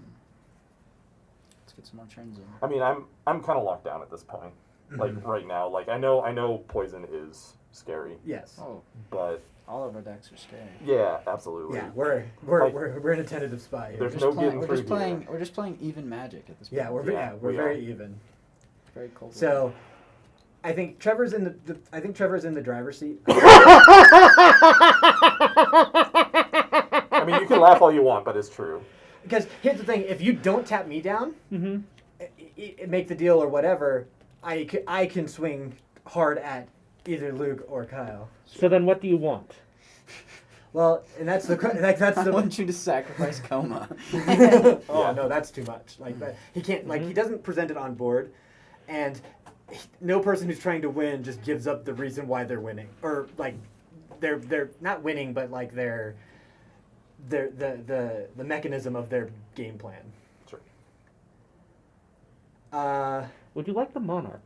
get some more turns in. I mean, I'm kind of locked down at this point. Like right now, like I know poison is scary, Yes. Oh, but all of our decks are scary. yeah, absolutely. Yeah, we're in a tentative spot here. There's We're no just playing, getting we're through just playing. here. We're just playing even magic at this point. Yeah, we're we very are. even. very cold. So, I think Trevor's in the driver's seat. I mean, you can laugh all you want, but it's true. Because here's the thing: if you don't tap me down, make the deal or whatever, I can swing hard at either Luke or Kyle. So then what do you want? Well, and that's the that's I the. want you to sacrifice Coma. Oh Yeah. no, that's too much. Like that, he can't. Like he doesn't present it on board, and no person who's trying to win just gives up the reason why they're winning, or like they're not winning, but like they're the mechanism of their game plan. Sure. Would you like the Monarch?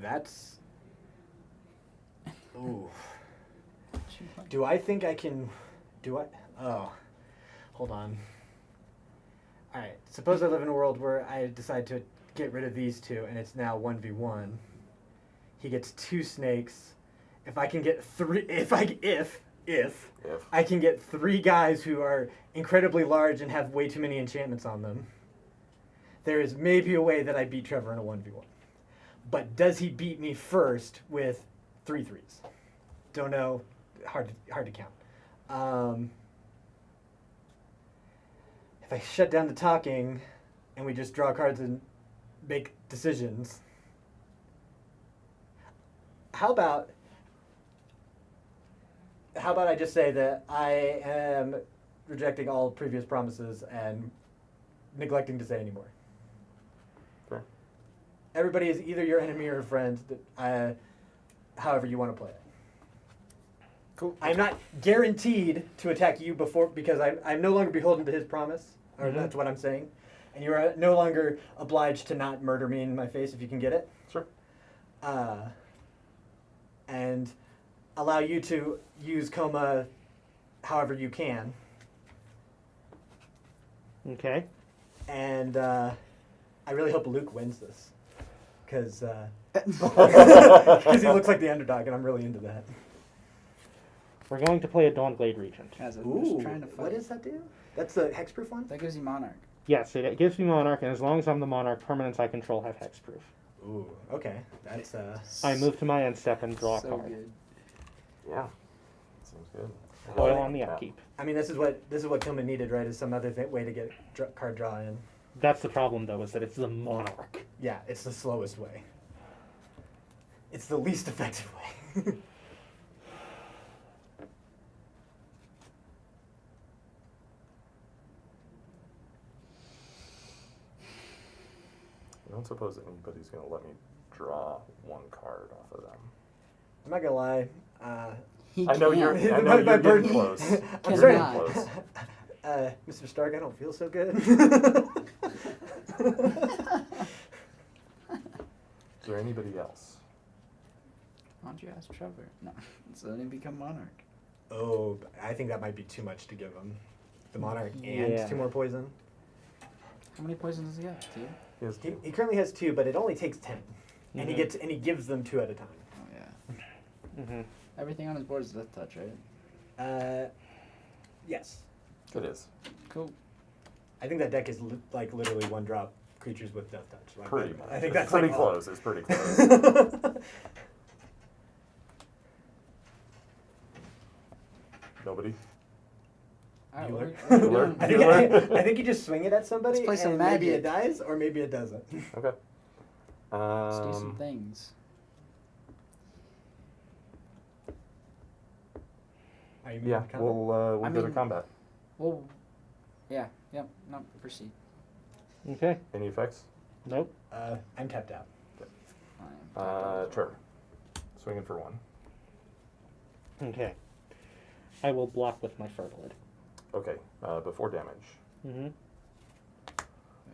That's. Ooh. Do I think I can? Do I? Oh, hold on. All right. Suppose I live in a world where I decide to get rid of these two, and it's now 1v1. He gets 2 snakes. If I can get 3, if I can get 3 guys who are incredibly large and have way too many enchantments on them, there is maybe a way that I beat Trevor in a 1v1. But does he beat me first with 3 threes? Don't know. Hard to count. If I shut down the talking and we just draw cards and make decisions, how about I just say that I am rejecting all previous promises and neglecting to say any more? Sure. Everybody is either your enemy or a friend, however you want to play it. Cool. I'm not guaranteed to attack you before, because I'm no longer beholden to his promise, or Mhm. that's what I'm saying. And you are no longer obliged to not murder me in my face if you can get it. Sure. And allow you to use Coma however you can. Okay. And I really hope Luke wins this, because he looks like the underdog, and I'm really into that. We're going to play a Dawnglade Regent. As I'm Ooh, just trying to fight. what does that do? That's the hexproof one? That gives you Monarch. Yes, it gives me Monarch, and as long as I'm the Monarch, permanents I control have hexproof. Ooh, okay. That's I move to my end step and draw so a card. good. Yeah. Seems good. Oil on the Yeah. upkeep. I mean, this is what Coma needed, right? Is some other way to get card draw in. That's the problem, though, is that it's the Monarch. Yeah, it's the slowest way. It's the least effective way. I don't suppose anybody's going to let me draw 1 card off of them. I'm not gonna lie. He I know can't. you're, I know My you're getting burden- close. I'm You're sorry. getting close. Mr. Stark, I don't feel so good. Is there anybody else? Why don't you ask Trevor? No. So then he become Monarch. Oh, I think that might be too much to give him. The Monarch and Yeah. 2 more poison. How many poisons does he have? 2? He has He, 2. he currently has 2, but it only takes 10, and Mhm. he gives them 2 at a time. Oh yeah. Mm-hmm. Everything on his board is Death Touch, right? Yes. It is. Cool. I think that deck is like literally 1-drop creatures with Death Touch. Like Pretty that- much. I think It's that's pretty like close. It's pretty close. Nobody? Alright, Bueller. what are we Bueller. doing? I think you just swing it at somebody, Let's play some and maybe it Magic. dies or maybe it doesn't. Okay. Let's do some things. Are you Yeah, moving to combat? we'll I go to mean- combat. Well, yeah, yep, no, proceed. Okay. Any effects? Nope. I'm tapped out. I am tapped out. Trevor. Swinging for 1. Okay. I will block with my Fertilid. Okay, before damage, Mm-hmm.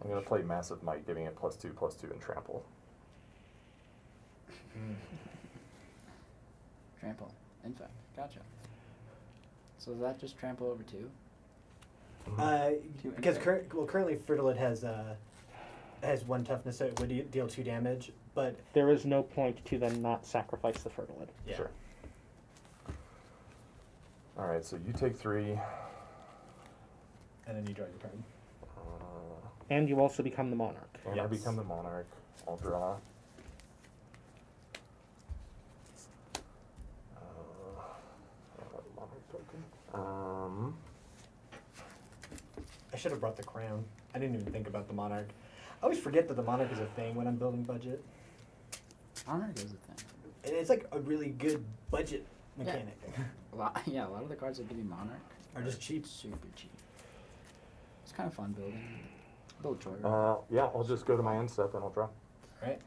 I'm going to play Massive Might, giving it +2/+2 and trample. Trample. In fact, gotcha. So is that just trample over 2? Two Because impact. currently Fertilid has 1 toughness, so it would deal 2 damage. But There is no point to then not sacrifice the Fertilid. yeah, Sure. Alright, so you take 3. and then you draw your card. And you also become the Monarch. And I Yes. become the Monarch. I'll draw. Monarch token. I should have brought the crown. I didn't even think about the Monarch. I always forget that the Monarch is a thing when I'm building budget. Monarch is a thing. And it's like a really good budget mechanic. A lot, yeah, a lot of the cards that give you Monarch Are just cheap. super cheap. It's kind of fun building. Build Troy. Yeah, I'll just go to my end step and I'll draw. Right.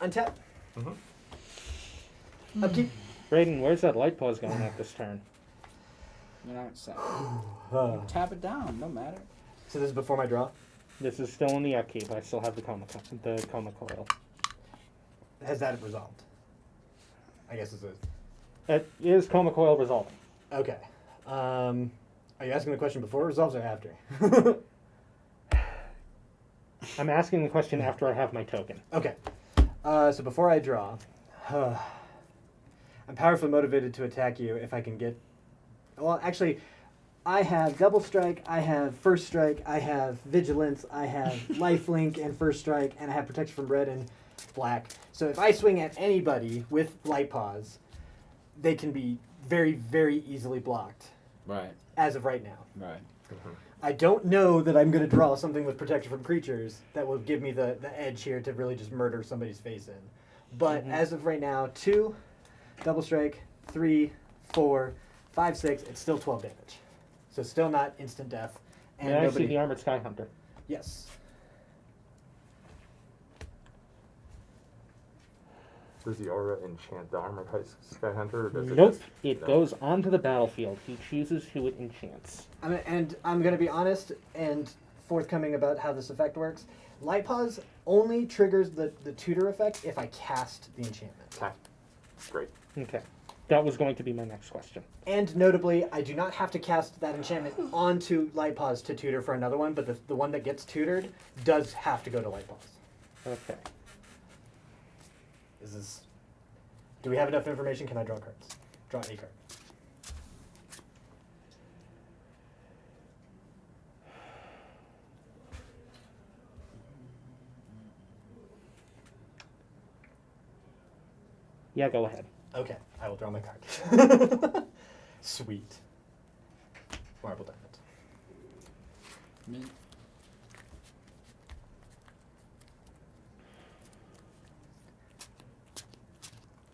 Untap. Mm-hmm. Upkeep. Brayden, where's that light pause going at this turn? You're not set. Uh, Tap it down, no matter. so this is before my draw. This is still in the upkeep. I still have the coma coil. Has that resolved? I guess it's a. It is coma coil resolving. Okay. Are you asking the question before it resolves or after? I'm asking the question after I have my token. Okay. So before I draw, I'm powerfully motivated to attack you if I can get. Well, actually, I have double strike, I have first strike, I have vigilance, I have lifelink and first strike, and I have protection from red and black. So if I swing at anybody with light pause, they can be very, very easily blocked Right, as of right now. right. I don't know that I'm going to draw something with protection from creatures that will give me the edge here to really just murder somebody's face in. But as of right now, 2, double strike, 3, 4, 5, 6, it's still 12 damage. So still not instant death. And May I see nobody... the Armored Sky Hunter? Yes. Does the aura enchant the Armored Sky Hunter? Or does it Nope. just- It no. goes onto the battlefield. He chooses who it enchants. And I'm going to be honest and forthcoming about how this effect works. Light pause only triggers the tutor effect if I cast the enchantment. Okay. Great. Okay. That was going to be my next question. And notably, I do not have to cast that enchantment onto Light Pause to tutor for another one, but the one that gets tutored does have to go to Light Pause. Okay. Do we have enough information? Can I draw cards? Draw any card. Yeah, go ahead. Okay, I will draw my card. Sweet. Marble Diamond. Me.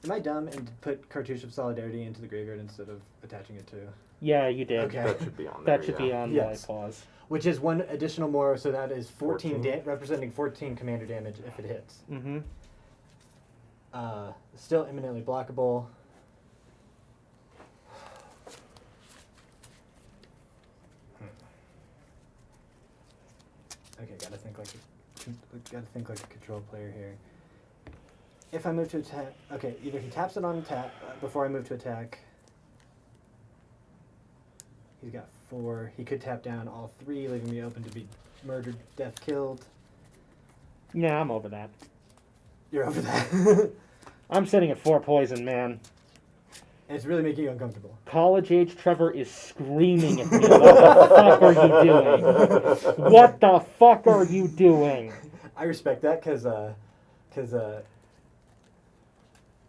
Am I dumb and put Cartouche of Solidarity into the graveyard instead of attaching it to... Yeah, you did. Okay. That should be on there. That should yeah. be on Yes. the pause. Which is one additional more, so that is 14, 14. representing 14 commander damage if it hits. Mm-hmm. Still imminently blockable. Okay, gotta think like a control player here. If I move to attack, okay, either he taps it on attack before I move to attack. He's got 4. He could tap down all 3, leaving me open to be murdered, death, killed. Yeah, I'm over that. You're over that. I'm sitting at 4 poison, man. And it's really making you uncomfortable. College-age Trevor is screaming at me. What the fuck are you doing? What the fuck are you doing? I respect that because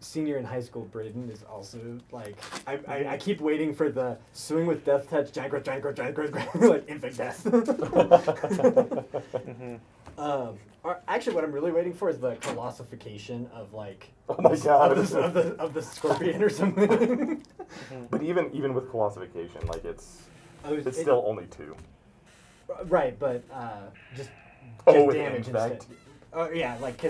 senior in high school Braden is also like I keep waiting for the swing with death touch Jankra like infect death. Mm-hmm. Or actually, what I'm really waiting for is the colossification of like Oh my god. of the scorpion or something. But even with colossification, like it's still only 2. right, but just Oh, with damage infect? instead. Yeah, like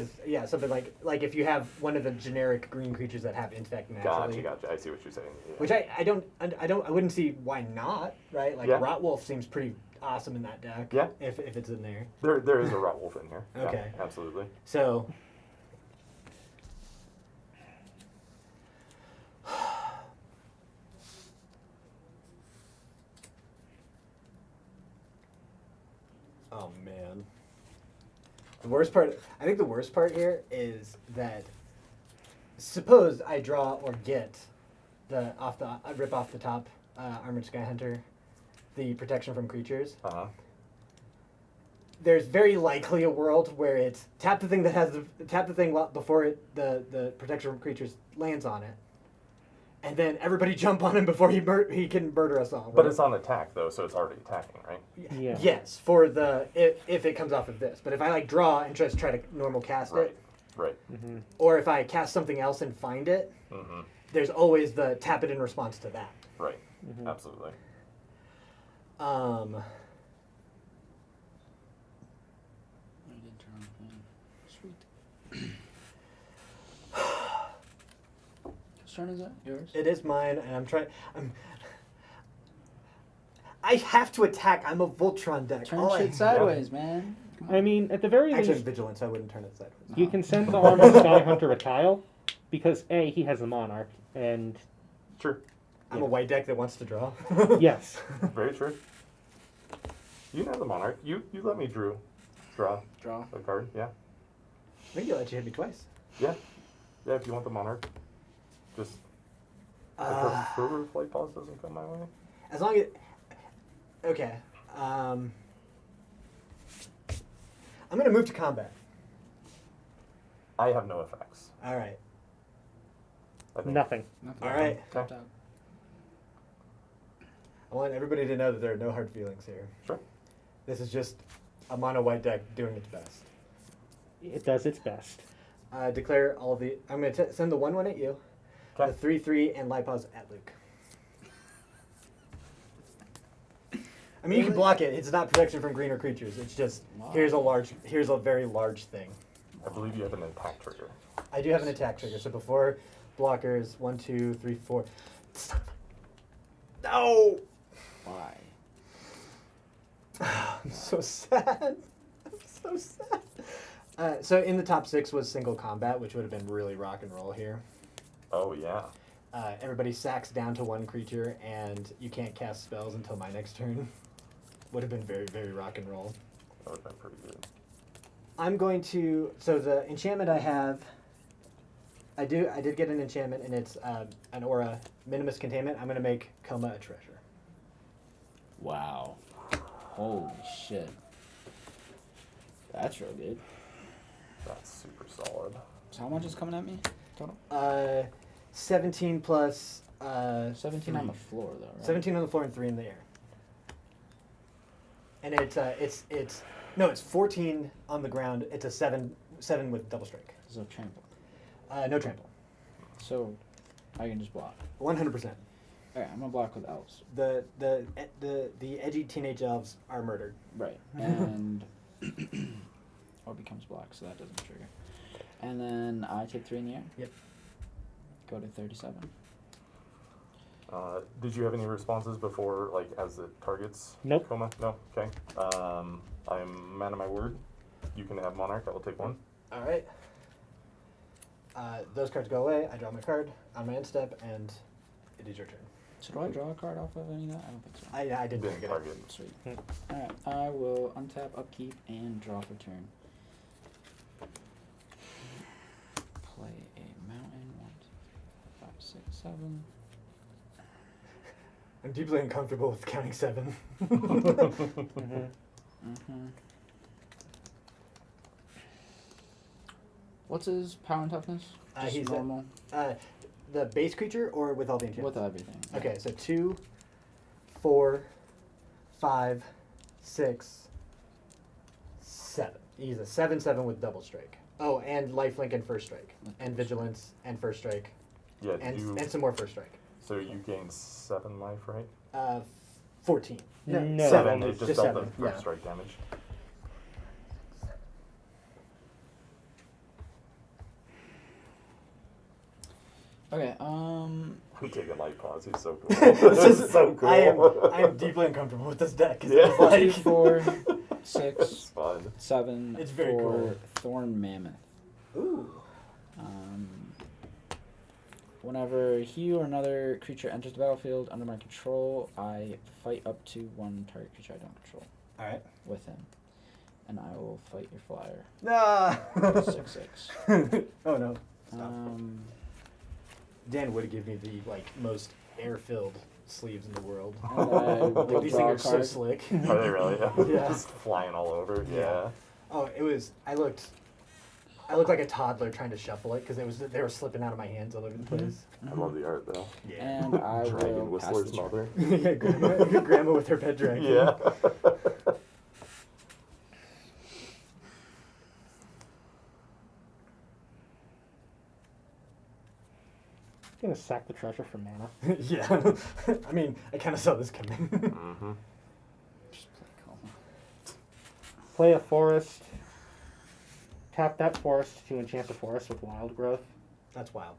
something like if you have one of the generic green creatures that have infect naturally. Gotcha. I see what you're saying. Yeah. Which I wouldn't see why not, right? Like Yeah. Rotwolf seems pretty awesome in that deck. Yeah. If it's in there. There is a rat wolf in here. Okay. Yeah, absolutely. So oh man. I think the worst part here is that suppose I draw or get I rip off the top Armored Sky Hunter, the protection from creatures. Uh-huh. There's very likely a world where it's tap the thing before the protection from creatures lands on it, and then everybody jump on him before he can murder us all. But it's on attack though, so it's already attacking, right? Yeah. Yes, for if it comes off of this. But if I like draw and just try to normal cast Right. it, Right. Mm-hmm. or if I cast something else and find it, Mm-hmm. there's always the tap it in response to that. Right. Mhm. Absolutely. I didn't turn on the fan. Sweet. Whose turn is that? Yours? It is mine, and I have to attack. I'm a Voltron deck. Turn All I- shit sideways, man. Come on. I mean, at the very Actually, I'm least, vigilant, so I wouldn't turn it sideways. you can send the Armored Sky Hunter a tile, because A, he has a Monarch, and True. I'm a white deck that wants to draw. yes. Very true. You can have the Monarch. You let me draw Draw. a card. Yeah. I think you'll let you hit me twice. Yeah. Yeah. If you want the Monarch, just I prefer if Light Pause doesn't come my way. As long as... Okay. I'm going to move to combat. I have no effects. All right. I think. Nothing. Nothing. All right. Tapped out. I want everybody to know that there are no hard feelings here. Sure. This is just a mono white deck doing its best. It does its best. Declare all the... I'm going to send the 1/1 at you, Okay. the 3/3, and Lipos at Luke. I mean, you can block it. It's not protection from greener creatures. It's just, Wow. here's a very large thing. I believe you have an attack trigger. I do have an attack trigger, so before blockers, 1, 2, 3, 4. No! Why? I'm so sad. I'm so sad. So in the top 6 was single combat, which would have been really rock and roll here. Oh yeah. Everybody sacks down to 1 creature, and you can't cast spells until my next turn. Would have been very, very rock and roll. That would have been pretty good. I'm going to... So the enchantment I have... I did get an enchantment, and it's an aura, Minimus Containment. I'm going to make Coma a treasure. Wow. Holy shit. That's real good. That's super solid. So how much is coming at me total? 17 plus... 17 on the floor though, right? 17 on the floor and 3 in the air. And it's 14 on the ground. It's a 7 with double strike. So trample. No trample. So I can just block. 100%. Alright, I'm gonna block with elves. The edgy teenage elves are murdered. Right. And or becomes block, so that doesn't trigger. And then I take 3 in the air. Yep. Go to 37. Did you have any responses before, like, as the targets? Nope. Coma? No? Okay. I'm man of my word. You can have Monarch. I will take 1. All right. Those cards go away. I draw my card on my end step, and it is your turn. So do I draw a card off of any of that? I don't think so. I didn't Didn't get target. it. Sweet. Hmm. Alright, I will untap, upkeep, and draw for turn. Play a mountain. 1, 2, 5, 6, 7. I'm deeply uncomfortable with counting 7. Mhm. What's his power and toughness? Just He's normal? The base creature or with all the enchantments? With everything. yeah. Okay, so 2, 4, 5, 6, 7. He's a 7/7 with double strike. Oh, and lifelink and first strike, and vigilance and first strike, Yeah, and some more first strike. so you gain 7 life, right? 14. No. 7. It just Just dealt the 7. first Yeah. strike damage. Okay, I'm taking Light Pause. He's so cool. This is so cool. I am deeply uncomfortable with this deck. 'Cause Yeah. it's like, 2, 4, It's 6, fun. 7 It's very for cool. Thorn Mammoth. ooh. Whenever he or another creature enters the battlefield under my control, I fight up to 1 target creature I don't control All right. with him. And I will fight your flyer. Nah. 6/6. Oh no. Stop. Dan would give me the most air-filled sleeves in the world. And I will These draw a things are so card. slick. Are they really? Yeah. Just flying all over. Yeah. Yeah. Oh, it was. I looked like a toddler trying to shuffle it because they were slipping out of my hands all over the place. I love the art though. Yeah. And I Dragon will pass Whistler's the turn. mother. Yeah, grandma with her pet dragon. Yeah. Gonna gonna sack the treasure for mana. Yeah. I mean, I kind of saw this coming. Mm-hmm. Just play Coma. Play a forest. Tap that forest to enchant the forest with wild growth. That's wild.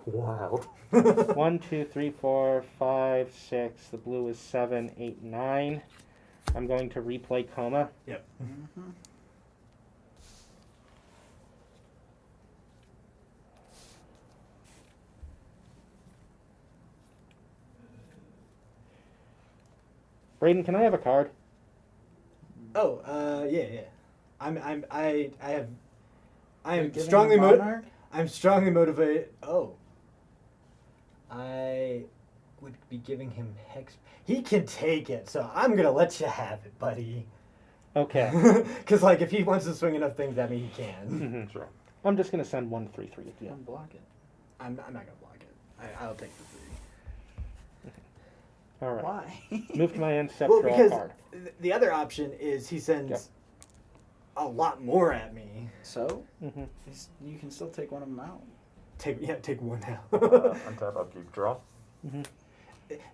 Wild. 1, 2, 3, 4, 5, 6. The blue is 7, 8, 9. I'm going to replay Coma. Yep. Mm-hmm. Braden, can I have a card? Oh, yeah. I You're am giving strongly him Monarch? I'm strongly motivated. Oh. I would be giving him Hex. He can take it, so I'm gonna let you have it, buddy. Okay. Because, like, if he wants to swing enough things at me, he can. Mhm. Sure. I'm just gonna send 1, 3, 3 at you. Unblock it. I'm not gonna block it. I'll take the 3. All right. Why? Move to my end step, Well, draw a because card. the other option is he sends Yep. a lot more at me. So Mm-hmm. you can still take one of them out. Take one out. Untap, upkeep, draw. Mm-hmm.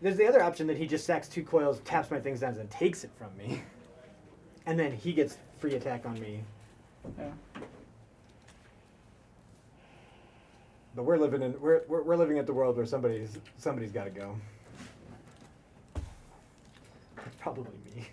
There's the other option that he just sacks 2 coils, taps my things down, and takes it from me, and then he gets free attack on me. Yeah. But we're living in we're living at the world where somebody's got to go. It's probably me.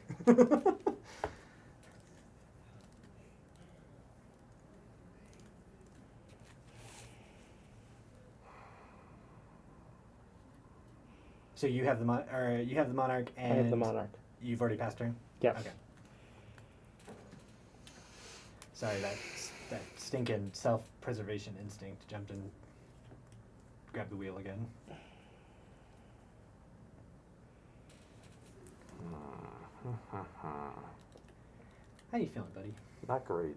So you have the monarch, and I have the monarch. you've already passed turn. Yes. Okay. Sorry, that stinking self-preservation instinct jumped and grabbed the wheel again. How you feeling, buddy? Not great.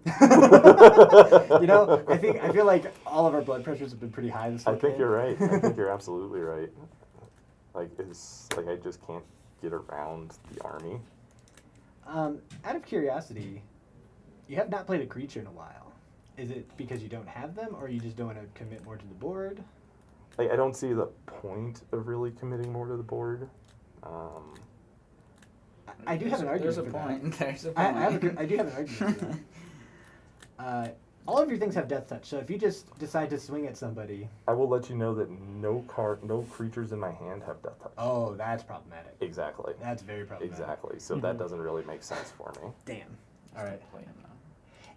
You know, I feel like all of our blood pressures have been pretty high this I weekend. think you're right. I think you're absolutely right. Like I just can't get around the army. Out of curiosity, you have not played a creature in a while. Is it because you don't have them, or you just don't want to commit more to the board? Like I don't see the point of really committing more to the board. I do have an argument There's a for point. that. There's a I point. do have an argument for that. All of your things have death touch, so if you just decide to swing at somebody... I will let you know that no creatures in my hand have death touch. Oh, that's problematic. Exactly. That's very problematic. Exactly. So that doesn't really make sense for me. Damn. All right. Play him now.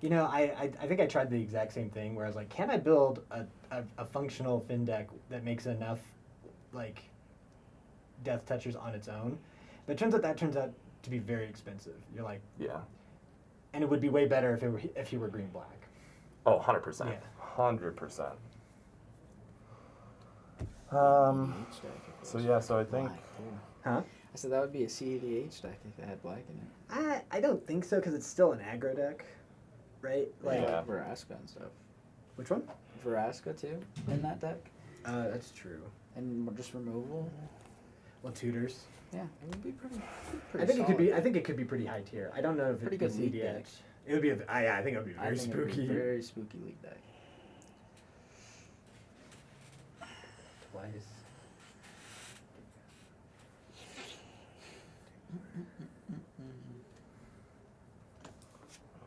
You know, I think I tried the exact same thing where I was like, can I build a functional fin deck that makes enough, like, death touchers on its own? But it turns out to be very expensive. You're like, Yeah. and it would be way better if you were green-black. Oh, 100%. Yeah. 100%. CEDH deck if it So was yeah, so I think black, too. Huh? I said that would be a CEDH deck if it had black in it. I don't think so, because it's still an aggro deck, right? Like, Yeah. Veraska and stuff. which one? Veraska too in that deck, That's true. and just removal. Well, tutors. Yeah, it would be pretty. I think it could be. solid. I think it could be pretty high tier. I don't know if Pretty it'd be good league CDH. deck. It would be. I think it would be I very think it'd be spooky. very spooky league deck. Twice.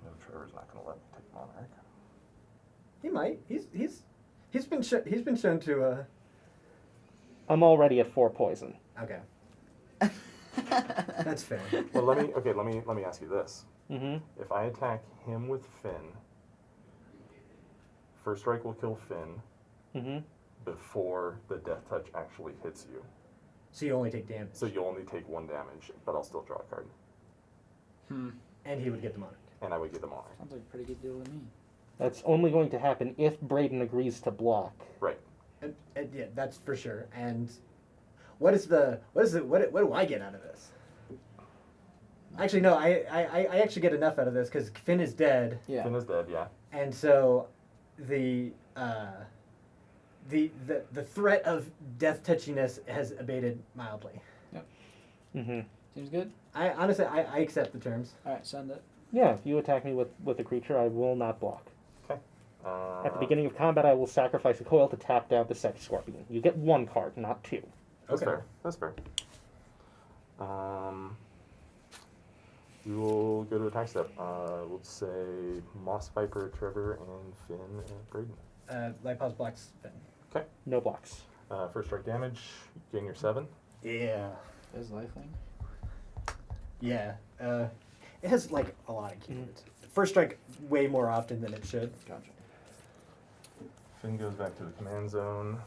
no, Trevor's not going to let me take Monarch. He might. He's been shown to. I'm already at 4 poison. Okay. That's fair. Well, let me ask you this: Mm-hmm. if I attack him with Finn, first strike will kill Finn Mm-hmm. before the death touch actually hits you. So you only take damage. So you only take 1 damage, but I'll still draw a card, And he would get the monarch. and I would get the Monarch. Sounds like a pretty good deal to me. That's only going to happen if Braden agrees to block. Right. Yeah, that's for sure. And what do I get out of this? Actually, no. I actually get enough out of this because Finn is dead, Yeah. Finn is dead. Yeah. and so the threat of death touchiness has abated mildly. Mm-hmm. Seems good. I honestly accept the terms. All right, send it. Yeah, if you attack me with a creature, I will not block. Okay. At the beginning of combat, I will sacrifice a coil to tap down the second scorpion. You get 1 card, not 2. That's Okay. fair. That's fair. We will go to attack step. We'll say Moss Viper, Trevor, and Finn, and Braden. Light pause blocks. Finn. No blocks. First strike damage, gain your 7. Yeah. Is lifelink? Yeah. It has like a lot of keywords. First strike way more often than it should. Gotcha. Finn goes back to the command zone.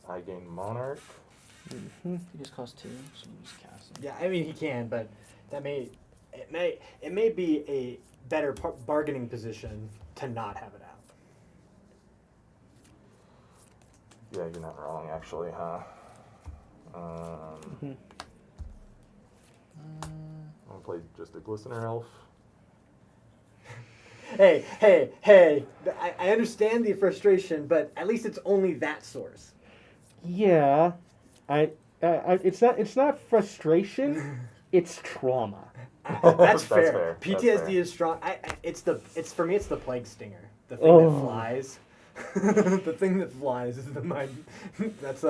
I gain Monarch. He just costs 2, so you just cast him. Yeah, I mean he can, but it may be a better bargaining position to not have it out. Yeah, you're not wrong, actually, huh? I'll play just a Glistener Elf. Hey! I understand the frustration, but at least it's only that source. Yeah, it's not frustration, it's trauma. That's fair. fair. PTSD That's fair. is strong. It's for me. It's the plague stinger. The thing that flies. The thing that flies is the mind. That's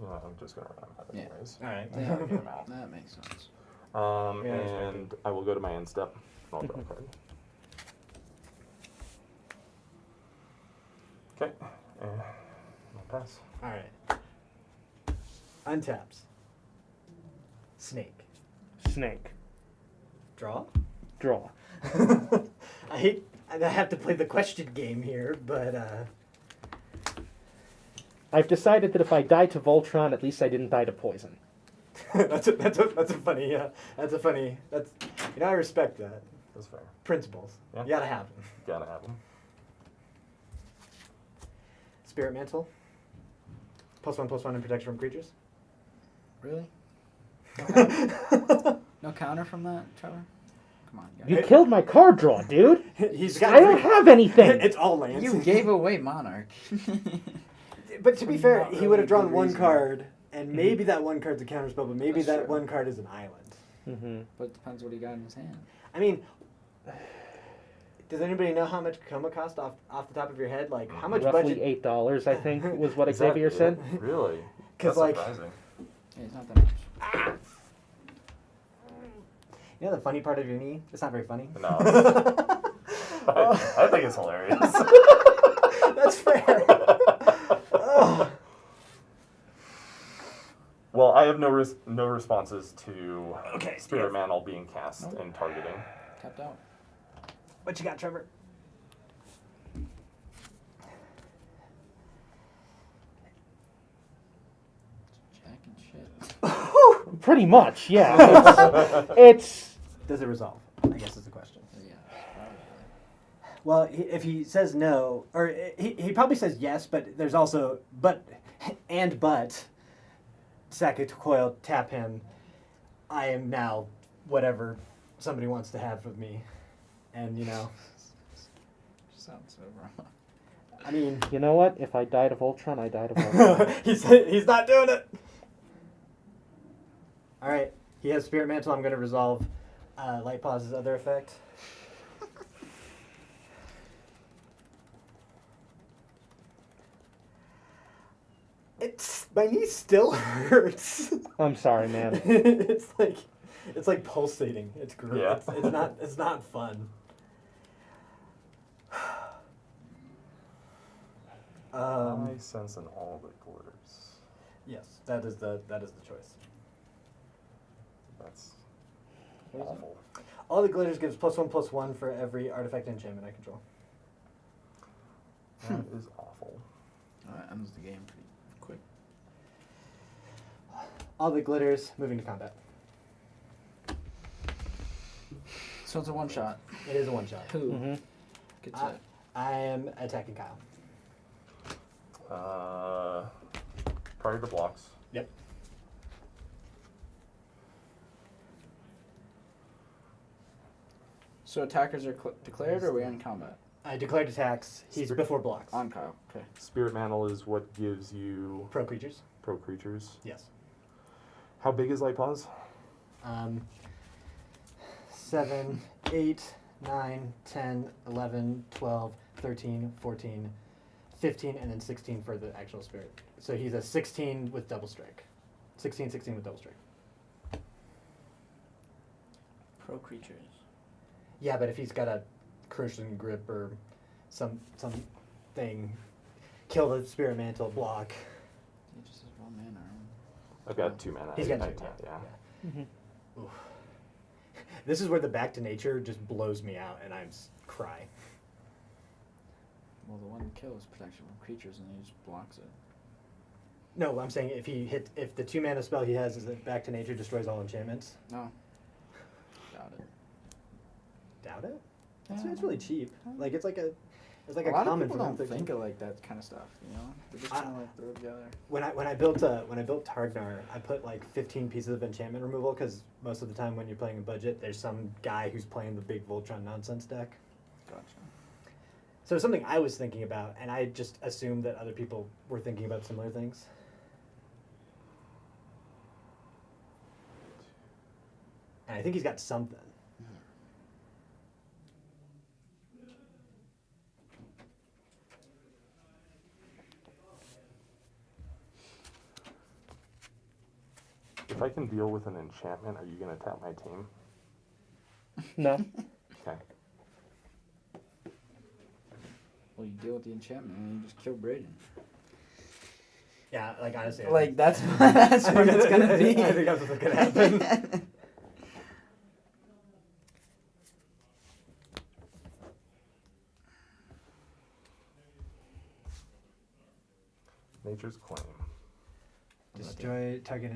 Yeah, I'm just gonna run out Yeah. anyways. All right. Yeah, Get him out. that makes sense. Yeah, And I will go to my end step. I'll draw a card. Okay. I'll pass. All right. Untaps. Snake. Snake. Draw. Draw. I have to play the question game here, but I've decided that if I die to Voltron, at least I didn't die to poison. that's a funny I respect that. That's fair. Principles. Yeah. You gotta have them. Gotta have them. Spirit Mantle. +1/+1 and protection from creatures. Really? No counter from that, Trevor? Come on, You guys. killed my card draw, dude. He's got I don't have anything. It's all lands. You gave away Monarch. But to be For fair, not he would have really drawn good one reason. card, and maybe that one card's a counter spell, but maybe That's that true. one card is an island. Mm-hmm. But it depends what he got in his hand. I mean, does anybody know how much Coma cost off the top of your head? Like, how much Roughly budget? $8, I think, was what Is that Xavier it? said. Really? 'Cause, That's like- surprising. Yeah, it's not that much. You know the funny part of your knee? It's not very funny. No. I think it's hilarious. That's fair. Ugh. Well, I have no responses to Okay, Spirit yeah. Mantle being cast Nope. and targeting. Tapped out. What you got, Trevor? Jack and shit. Pretty much, yeah. It's Does it resolve? I guess is the question. Yeah, probably. Well, if he says no, or he probably says yes, but there's also but sack a coil, tap him. I am now whatever somebody wants to have with me, and Sounds so wrong. I mean, you know what? If I die to Voltron, I die to Voltron. he's not doing it. All right, he has Spirit Mantle. I'm going to resolve Light Pause's other effect. My knee still hurts. I'm sorry, man. it's like pulsating. It's great. Yeah. It's not fun. I sense in all the glitters. Yes, that is the choice. That's What is it? awful. All the glitters gives +1/+1 for every artifact and enchantment I control. That is awful. That ends the game pretty quick. All the glitters moving to combat. So it's a one shot. It is a one shot. Who Mm-hmm. gets I, it? I am attacking Kyle. Prior to blocks. Yep. So attackers are declared, or are we in combat? I declared attacks. He's Spirit- before blocks. On Kyle. Okay. Spirit Mantle is what gives you Pro creatures. pro creatures. Yes. How big is Light Pause? 7, 8, 9, 10, 11, 12, 13, 14, 15, and then 16 for the actual spirit. So he's a 16 with double strike. 16 with double strike. Pro creatures. Yeah, but if he's got a crushing grip or some thing, kill the spirit mantle, block. He just has 1 mana. I've got 2 mana. He's got I 2, can't, yeah. Mm-hmm. Oof. This is where the back to nature just blows me out, and I'm cry. Well, the one kill is protection from creatures, and he just blocks it. No, I'm saying if the 2 mana spell he has is that back to nature destroys all enchantments. No. Got it. Doubt it. Yeah. It's really cheap. Like it's like a A lot of common people for don't 13. think of like that kind of stuff, you know? They just kind of like throw it together. When I built Targnar, I put like 15 pieces of enchantment removal because most of the time when you're playing a budget, there's some guy who's playing the big Voltron nonsense deck. Gotcha. So it's something I was thinking about, and I just assumed that other people were thinking about similar things. And I think he's got something. If I can deal with an enchantment, are you going to tap my team? No. Okay. Well, you deal with the enchantment and you just kill Braden. Yeah, like honestly. Like, that's that's what it's gonna be. I think that's what's gonna happen. Nature's Claim. Destroy target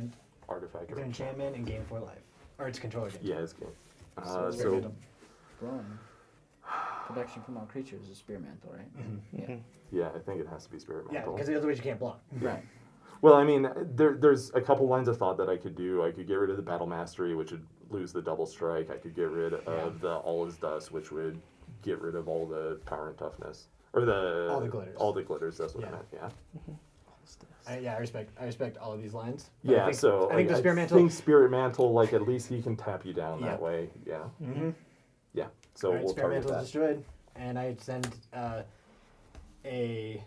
Artifact. either or enchantment and gain 4 life. Or its controller gain. Yeah, it's game. So- So, Boom. Protection from all creatures is Spear Mantle, right? Mm-hmm. Yeah. yeah, I think it has to be Spirit Yeah, Mantle. because otherwise you can't block. Right. Well, I mean, there's a couple lines of thought that I could do. I could get rid of the Battle Mastery, which would lose the double strike. I could get rid of the All is Dust, which would get rid of all the power and toughness. Or All the glitters. All the glitters, that's what I Yeah. meant, yeah. I respect all of these lines. But Yeah, I think, so I think the Spear Mantle. think Spirit Mantle, like, at least he can tap you down that Yeah. way, yeah. Mm-hmm. Yeah, so All right, we'll Spear target Mantle's that. destroyed, and I send a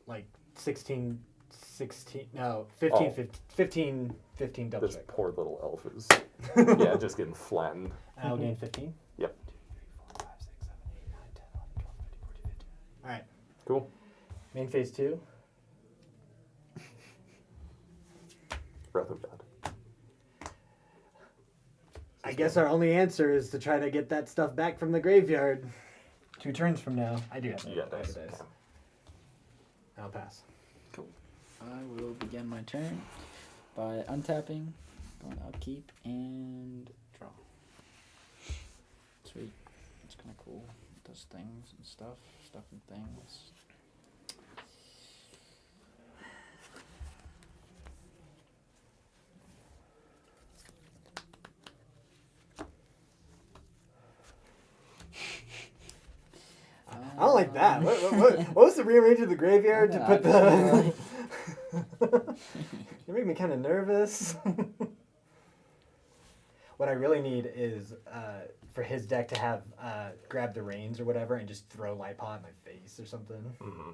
like 15, Oh. 15 double This strike. poor little elf is, yeah, just getting flattened. I'll gain 15. Yep. 2, 3, 4, 5, 6, 7, 8, 9, 10, 11, 12, 13, 14, 15. All right. Cool. Main phase 2. Breath of God. I guess our only answer is to try to get that stuff back from the graveyard. 2 turns from now. I do have You got I have dice. dice. I'll pass. Cool. I will begin my turn by untapping, going upkeep, and draw. Sweet. It's kind of cool. It does things and stuff and things. I don't like that. What was the rearrange of the graveyard to Yeah, put the... You make me kind of nervous. What I really need is for his deck to have grab the reins or whatever and just throw Light Paw in my face or something. Mm-hmm.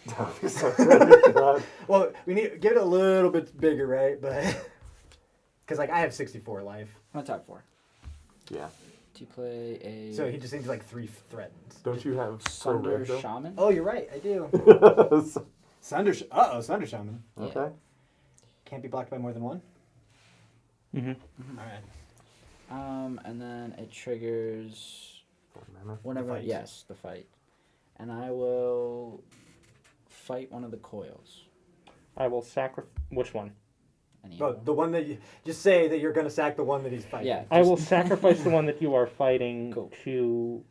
That would be so good. God. Well, we need give it a little bit bigger, right? But because like I have 64 life, I'm gonna tap 4. Yeah. To play a so he just needs like 3 threatens. Don't you have Sunder Pro Red, Shaman. Oh, you're right. I do. though? Sunder Shaman Okay. can't be blocked by more than 1. Mm-hmm. All right. And then it triggers 4 mana. whenever fight. yes, the fight. And I will fight one of the coils. I will sacrifice. Which one? Any of But them. the one that you just say that you're gonna sack the one that he's fighting. Yeah. I will sacrifice the one that you are fighting Cool. to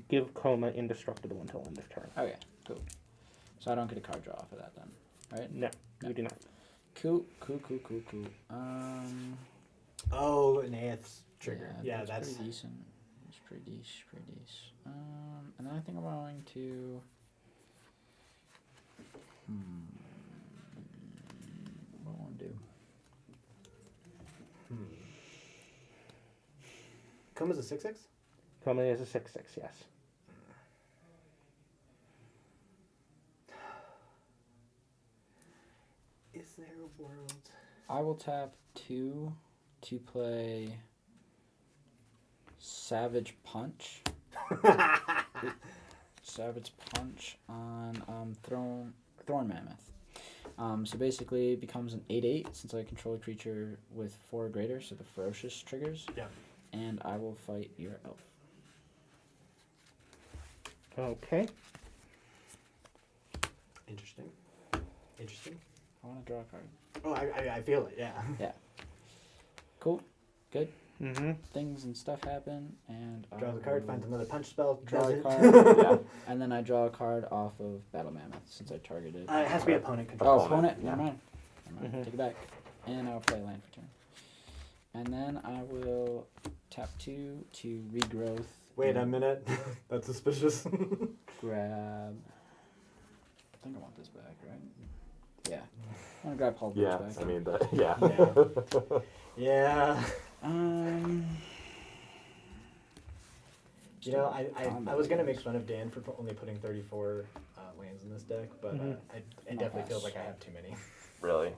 give Coma indestructible until end of turn. Okay, cool. So I don't get a card draw off of that then, right? No, you do not. Cool. Oh, an AF's trigger. Yeah, that's pretty decent. It's pretty decent. And then I think I'm going to. What do I want to do? Koma's a 6/6? Koma is a 6/6, yes. Is there a world? I will tap 2 to play Savage Punch. Savage Punch on Thorn Mammoth. So basically it becomes an 8/8 since I control a creature with 4 or greater, so the ferocious triggers. Yeah. And I will fight your elf. Okay. Interesting. I want to draw a card. Oh, I feel it, yeah. Cool. Good. Mm-hmm. Things and stuff happen, and Draws I a card, will finds another punch spell, draw does a it. card. Yeah. And then I draw a card off of Battle Mammoth since I targeted. It has to be opponent control. Oh, opponent. yeah. Never mind. Mhm. Take it back. And I'll play land for turn. And then I will tap 2 to regrowth. Wait a and minute. That's suspicious. Grab. I think I want this back, right? Yeah. I want to grab Paul Yeah, back. I mean, that, yeah. Yeah. Just You know, a I combo was gonna cards. make fun of Dan for only putting 34 lands in this deck, but Mhm. it definitely feels like I have too many. Really?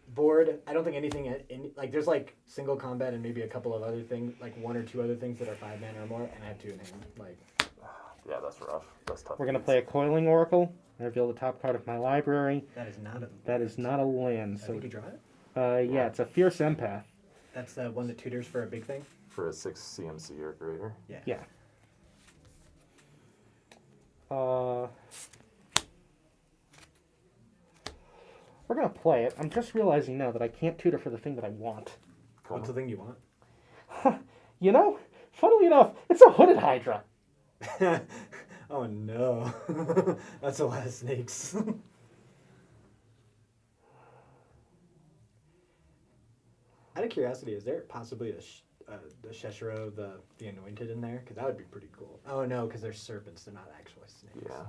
Board, I don't think anything like there's like single combat and maybe a couple of other things, like 1 or 2 other things that are 5 mana or more, and I have 2 in hand. Like, Yeah, that's rough. That's tough. We're going to play a Coiling Oracle. I reveal the top card of my library. that is not a. That is not a land. I So, think you draw it. yeah, it's a Fierce Empath. That's the one that tutors for a big thing. For a 6 CMC or greater. Yeah. Yeah. We're going to play it. I'm just realizing now that I can't tutor for the thing that I want. What's the thing you want? You know, funnily enough, it's a Hooded Hydra. Oh no, that's a lot of snakes. Out of curiosity, is there possibly the Sheshiro, the Anointed in there? Because that would be pretty cool. Oh no, because they're serpents; they're not actually snakes. Yeah.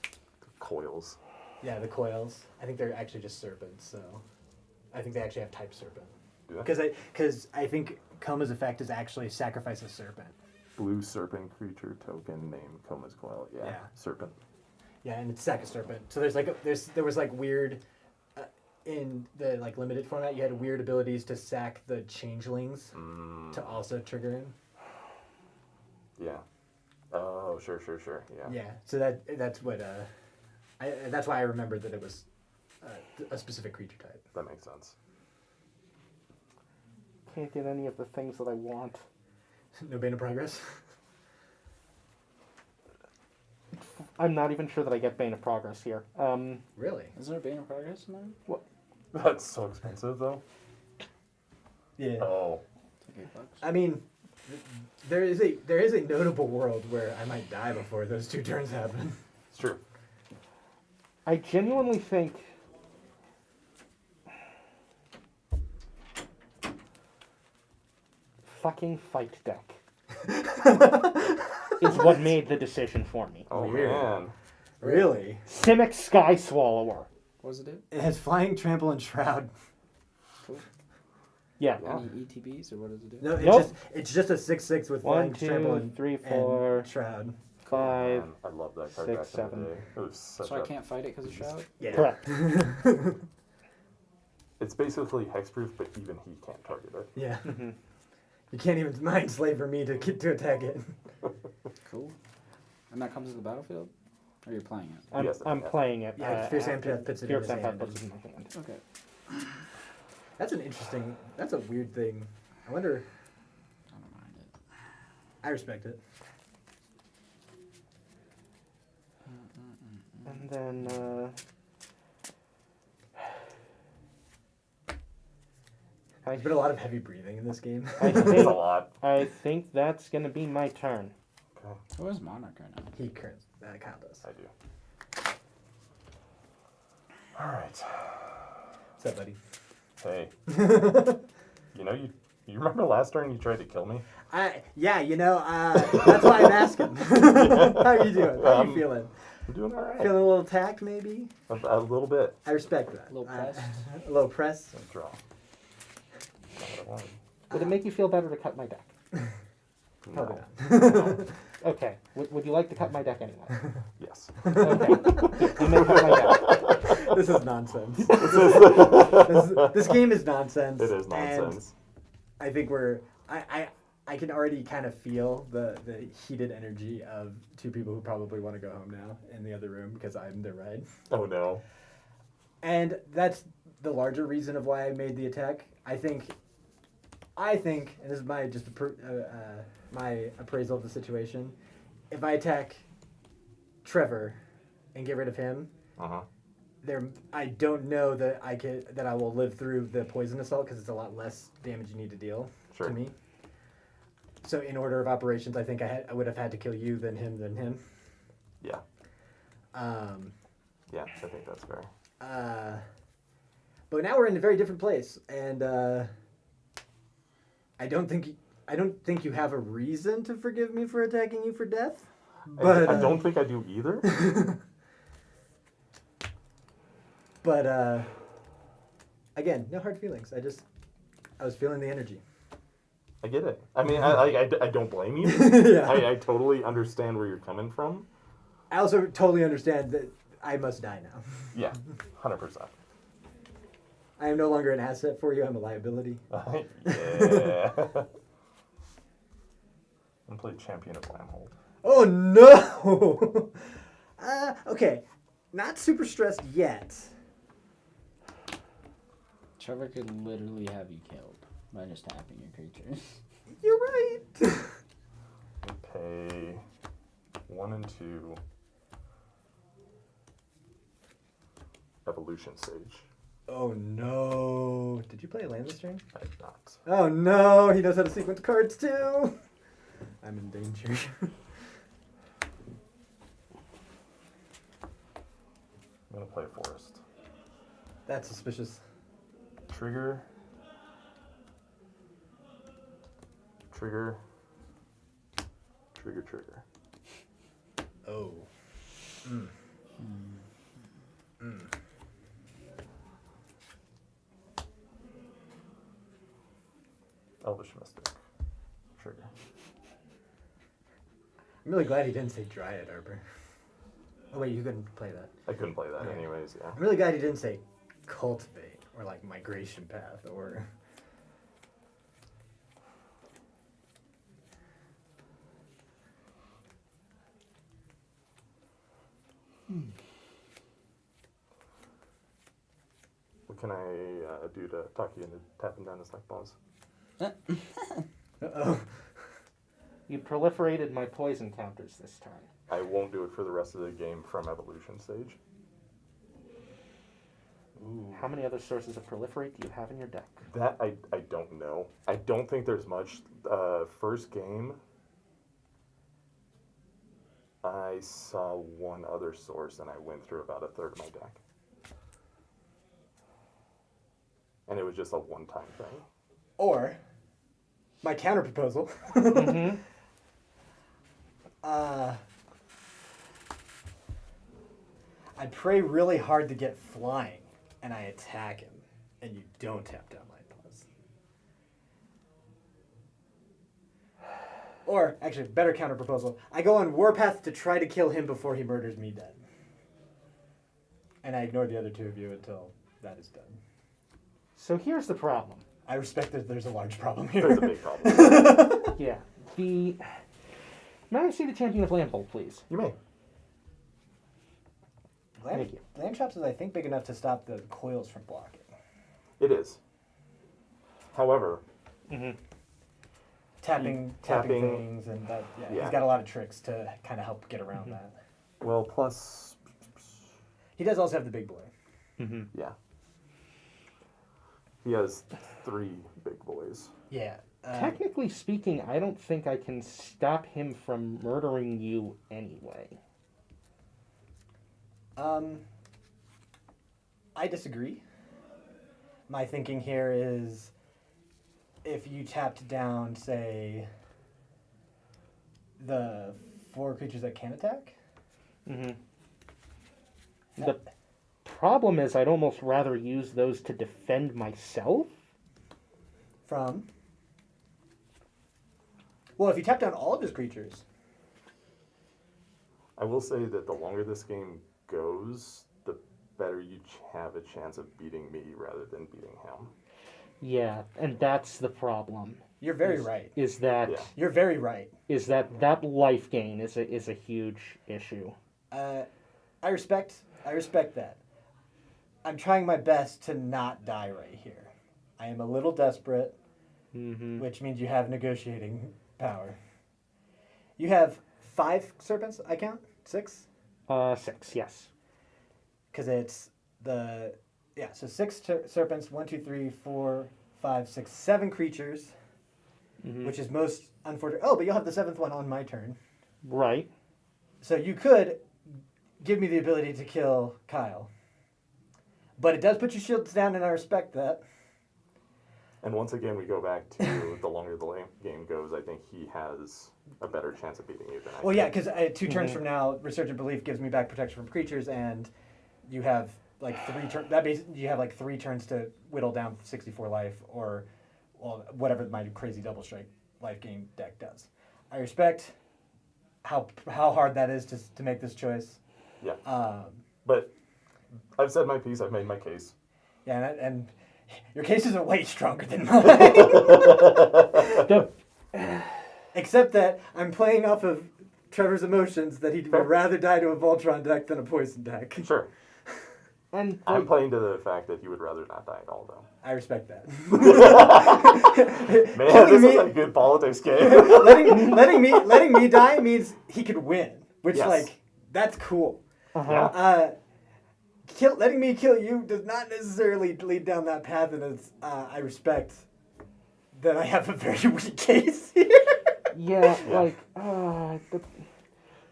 The coils. Yeah, the coils. I think they're actually just serpents. So, I think they actually have type serpent. Yeah. Because I think Koma's effect is actually sacrifice a serpent. Blue serpent creature token named Coma's Coil. Yeah. Yeah. Serpent. Yeah, and it's sack a serpent. So there was like weird in the like limited format. You had weird abilities to sack the changelings to also trigger him. Yeah. Oh, sure. Yeah. Yeah. So that's what that's why I remembered that it was a specific creature type. That makes sense. Can't get any of the things that I want. No Bane of Progress. I'm not even sure that I get Bane of Progress here. Really? Is there a Bane of Progress in there? That's so expensive, though. Yeah. Oh. It's like $8. I mean, there is a notable world where I might die before those 2 turns happen. It's true. I genuinely think fucking fight deck is what made the decision for me. Oh, Weird. man. Really? Simic Sky Swallower. What does it do? It has Flying, Trample, and Shroud. Cool. Yeah. Yeah. Any ETBs or what does it do? No, Nope. it's just a 6/6 with 1, Flying, Trample, 2, and 3, and 4, Shroud. 5. Man, I love that card 6, back 7. in the day. It was such So I a... can't fight it because of Shroud? Yeah. Correct. It's basically hexproof, but even he can't target it. Yeah. Mhm. You can't even mind slave for me to get to attack it. Cool. And that comes to the battlefield? Or you're playing it? I'm, Yes, I'm yeah. playing it. Yeah, Fierce after- Empath puts it in Fierce his Empath hand. puts it in my hand. Okay. That's a weird thing. I wonder, I don't mind it. I respect it. And then, There's been a lot of heavy breathing in this game. I It's a think, lot. I think that's going to be my turn. Okay. Who is Monarch right now? He current Kyle does. I do. All right. What's up, buddy? Hey. You remember last turn you tried to kill me? That's why I'm asking. How are you doing? How are you feeling? I'm doing all right. Feeling a little attacked, maybe? A little bit. I respect that. A little pressed? A little pressed. Draw. Not what I wanted. Would it make you feel better to cut my deck? Probably No. not. Okay. Would you like to cut my deck anyway? Yes. Okay. You may cut my deck. This is nonsense. This game is nonsense. It is and nonsense. I think I can already kind of feel the heated energy of two people who probably want to go home now in the other room because I'm their ride. Oh no. And that's the larger reason of why I made the attack. I think, and this is my my appraisal of the situation. If I attack Trevor and get rid of him, I don't know that I will live through the poison assault because it's a lot less damage you need to deal to me. So in order of operations, I think I would have had to kill you, then him, then him. Yeah. Yeah, I think that's fair. But now we're in a very different place, and I don't think you have a reason to forgive me for attacking you for death. But I don't think I do either. But again, no hard feelings. I was feeling the energy. I get it. I mean, I don't blame you. Yeah. I totally understand where you're coming from. I also totally understand that I must die now. Yeah, 100%. I am no longer an asset for you. I'm a liability. Yeah. I'm playing Champion of Lambhold. Oh no! Okay, not super stressed yet. Trevor could literally have you killed by just tapping your creatures. You're right. Pay 1 and 2 Evolution Sage. Oh no! Did you play a land this turn? I did not. Oh no! He knows how to sequence cards too. I'm in danger. I'm gonna play a Forest. That's suspicious. Trigger. Trigger. Trigger, trigger. Oh. Mm. Mm. Elvish Mystic. Trigger. I'm really glad he didn't say Dryad Arbor. Oh wait, you couldn't play that. I couldn't play that Okay. anyways, yeah. I'm really glad he didn't say Cultivate or like Migration Path or. What can I do to talk you into tapping down his neck balls? Uh-oh. You proliferated my poison counters this turn. I won't do it for the rest of the game from Evolution Stage. Ooh. How many other sources of proliferate do you have in your deck? That I don't know. I don't think there's much. First game, I saw one other source and I went through about a third of my deck. And it was just a one-time thing. Or my counter proposal. Mm-hmm. I pray really hard to get flying, and I attack him, and you don't tap down Light Paws. Or, actually, better counter proposal. I go on Warpath to try to kill him before he murders me dead. And I ignore the other two of you until that is done. So here's the problem. I respect that there's a large problem There's a here. big problem. Yeah. May I see the Champion of Lambhold, please? You may. Thank you. Land Traps is, I think, big enough to stop the coils from blocking. It is. However, Mm-hmm. Tapping things, and that, Yeah. he's got a lot of tricks to kind of help get around that. well, plus, He does also have the big boy. Mm-hmm. yeah. He has 3 big boys. Yeah. Technically speaking, I don't think I can stop him from murdering you anyway. I disagree. My thinking here is if you tapped down, say, the 4 creatures that can attack. Mm-hmm. The problem is I'd almost rather use those to defend myself. From? Well, if you tap down all of his creatures, I will say that the longer this game goes, the better you have a chance of beating me rather than beating him. Yeah, and that's the problem. you're very right. Is that Yeah. You're very right. that life gain is a huge issue. I respect that. I'm trying my best to not die right here. I am a little desperate, which means you have negotiating power. You have 5 serpents, I count? 6? 6, yes. Because it's the... Yeah, so 6 serpents, 1, 2, 3, 4, 5, 6, 7 creatures, which is most unfortunate. Oh, but you'll have the 7th one on my turn. Right. So you could give me the ability to kill Kyle. But it does put your shields down, and I respect that. And once again, we go back to the longer the game goes, I think he has a better chance of beating you than I Well, do. yeah, because 2 turns from now, Resurgent Belief gives me back protection from creatures, and you have like 3 turns. That you have like 3 turns to whittle down 64 life, or well, whatever my crazy double strike life gain deck does. I respect how hard that is to make this choice. Yeah. But I've said my piece. I've made my case. Yeah, and your cases are way stronger than mine. Except that I'm playing off of Trevor's emotions that he'd rather die to a Voltron deck than a poison deck. Sure. And I'm playing to the fact that you would rather not die at all, though. I respect that. Man, this is a good politics game. letting me die means he could win, which Yes. that's cool. uh-huh. Letting me kill you does not necessarily lead down that path, and I respect that I have a very weak case here. Yeah, like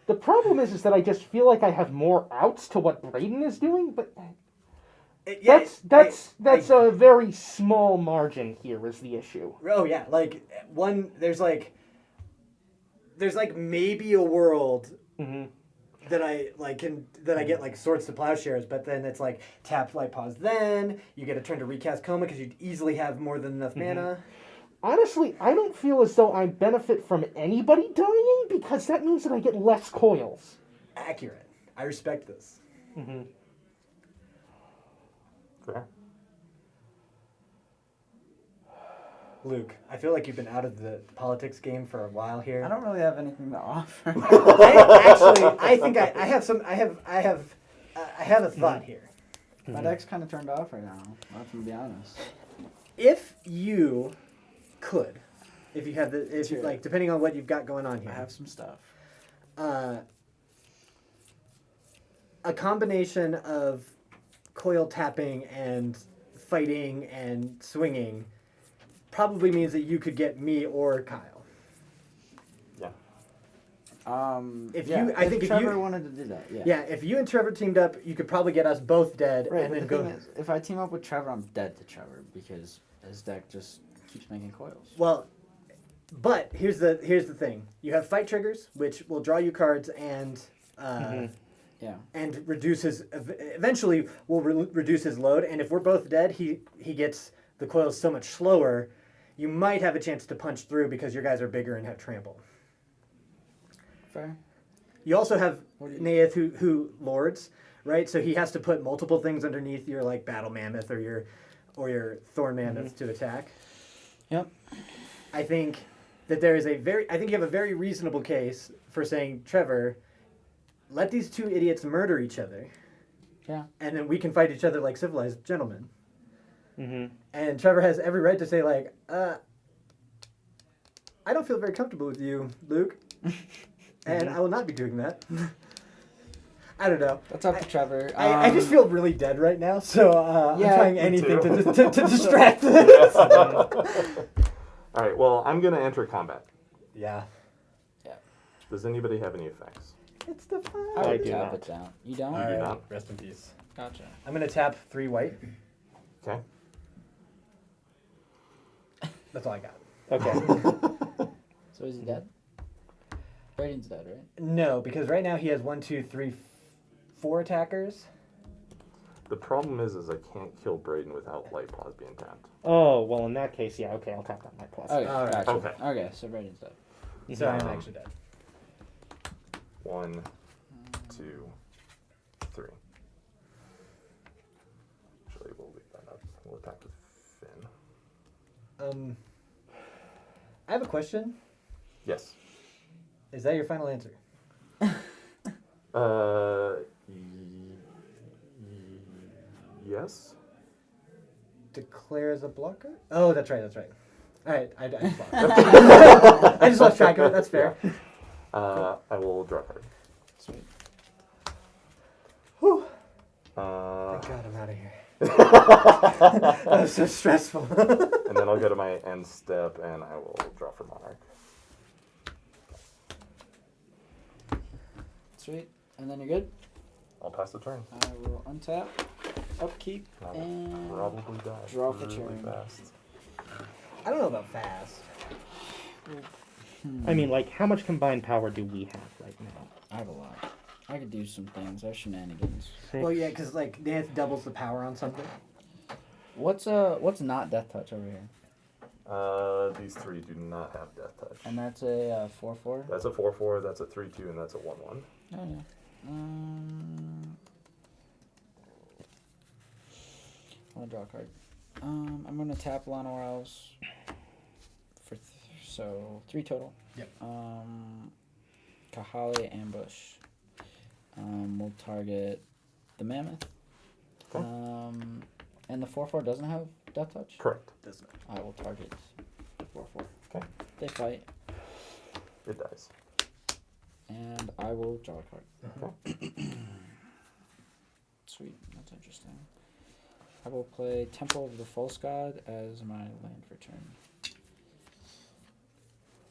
the problem is that I just feel like I have more outs to what Brayden is doing, but that's a very small margin here is the issue. Oh yeah, there's maybe a world that I get like Swords to Plowshares, but then it's like tap, light, pause, then you get a turn to recast Coma because you'd easily have more than enough mana. Honestly, I don't feel as though I benefit from anybody dying because that means that I get less coils. Accurate. I respect this. Fair. Luke, I feel like you've been out of the politics game for a while here. I don't really have anything to offer. I think I have a thought here. My deck's kind of turned off right now. To be honest. If you could, if you have Sure. depending on what you've got going on here, I have some stuff. a combination of coil tapping and fighting and swinging probably means that you could get me or Kyle. Yeah. If If Trevor you wanted to do that, yeah. Yeah, if you and Trevor teamed up, you could probably get us both dead, Right, and but then the go. thing is, if I team up with Trevor, I'm dead to Trevor because his deck just keeps making coils. Well, but here's the thing: you have fight triggers, which will draw you cards and Yeah. and eventually will reduce his load. And if we're both dead, he gets the coils so much slower. You might have a chance to punch through because your guys are bigger and have trample. Fair. You also have Naeth who lords, right? So he has to put multiple things underneath your like Battle Mammoth or your Thorn Mammoth to attack. Yep. I think that there is I think you have a very reasonable case for saying, Trevor, let these 2 idiots murder each other. Yeah. And then we can fight each other like civilized gentlemen. And Trevor has every right to say like, I don't feel very comfortable with you, Luke. And I will not be doing that. I don't know. That's up to Trevor. I just feel really dead right now, so Yeah, I'm trying me anything too. to distract this. All right, well, I'm going to enter combat. Yeah. Does anybody have any effects? It's the fun. I I would do tap not. it down. You don't? All right. not. Rest in peace. Gotcha. I'm going to tap 3 white. Okay. That's all I got. Okay. So is he dead? Braden's dead, right? No, because right now he has 1, 2, 3, 4 attackers. The problem is I can't kill Brayden without light pause being tapped. Oh, well, in that case, yeah, okay, I'll tap that my plus. Okay, All right. gotcha. Okay. Okay, so Braden's dead. So I'm Um, actually dead. 1, 2, 3. Actually, we'll leave that up. We'll attack with Finn. I have a question. Yes. Is that your final answer? Yes. Declare as a blocker? Oh, that's right. All right, I blocked. I just lost track of it. That's fair. I will draw a card. Sweet. Whew. Uh, Thank God I'm out of here. That was so stressful. and then I'll go to my end step and I will draw for Monarch. Sweet. And then you're good. I'll pass the turn. I will untap, upkeep, I'll and probably die. draw for really turn. fast. I don't know about fast. I mean, like, how much combined power do we have right now? I have a lot. I could do some things. I have shenanigans. Well, yeah, because like Nance doubles the power on something. What's not death touch over here? These three do not have Death Touch. And that's a 4/4. That's a 4/4, that's a 3/2, and that's a 1/1. Oh yeah. I'll draw a card. I'm gonna tap Llanowar Elves for so 3 total. Yep. Kahali Ambush. We'll target the Mammoth. Okay. And the 4/4 doesn't have Death Touch. Correct. Doesn't. I will target the 4/4. Okay. They fight, It dies. and I will draw a card. Okay. Sweet, that's interesting. I will play Temple of the False God as my land for turn. I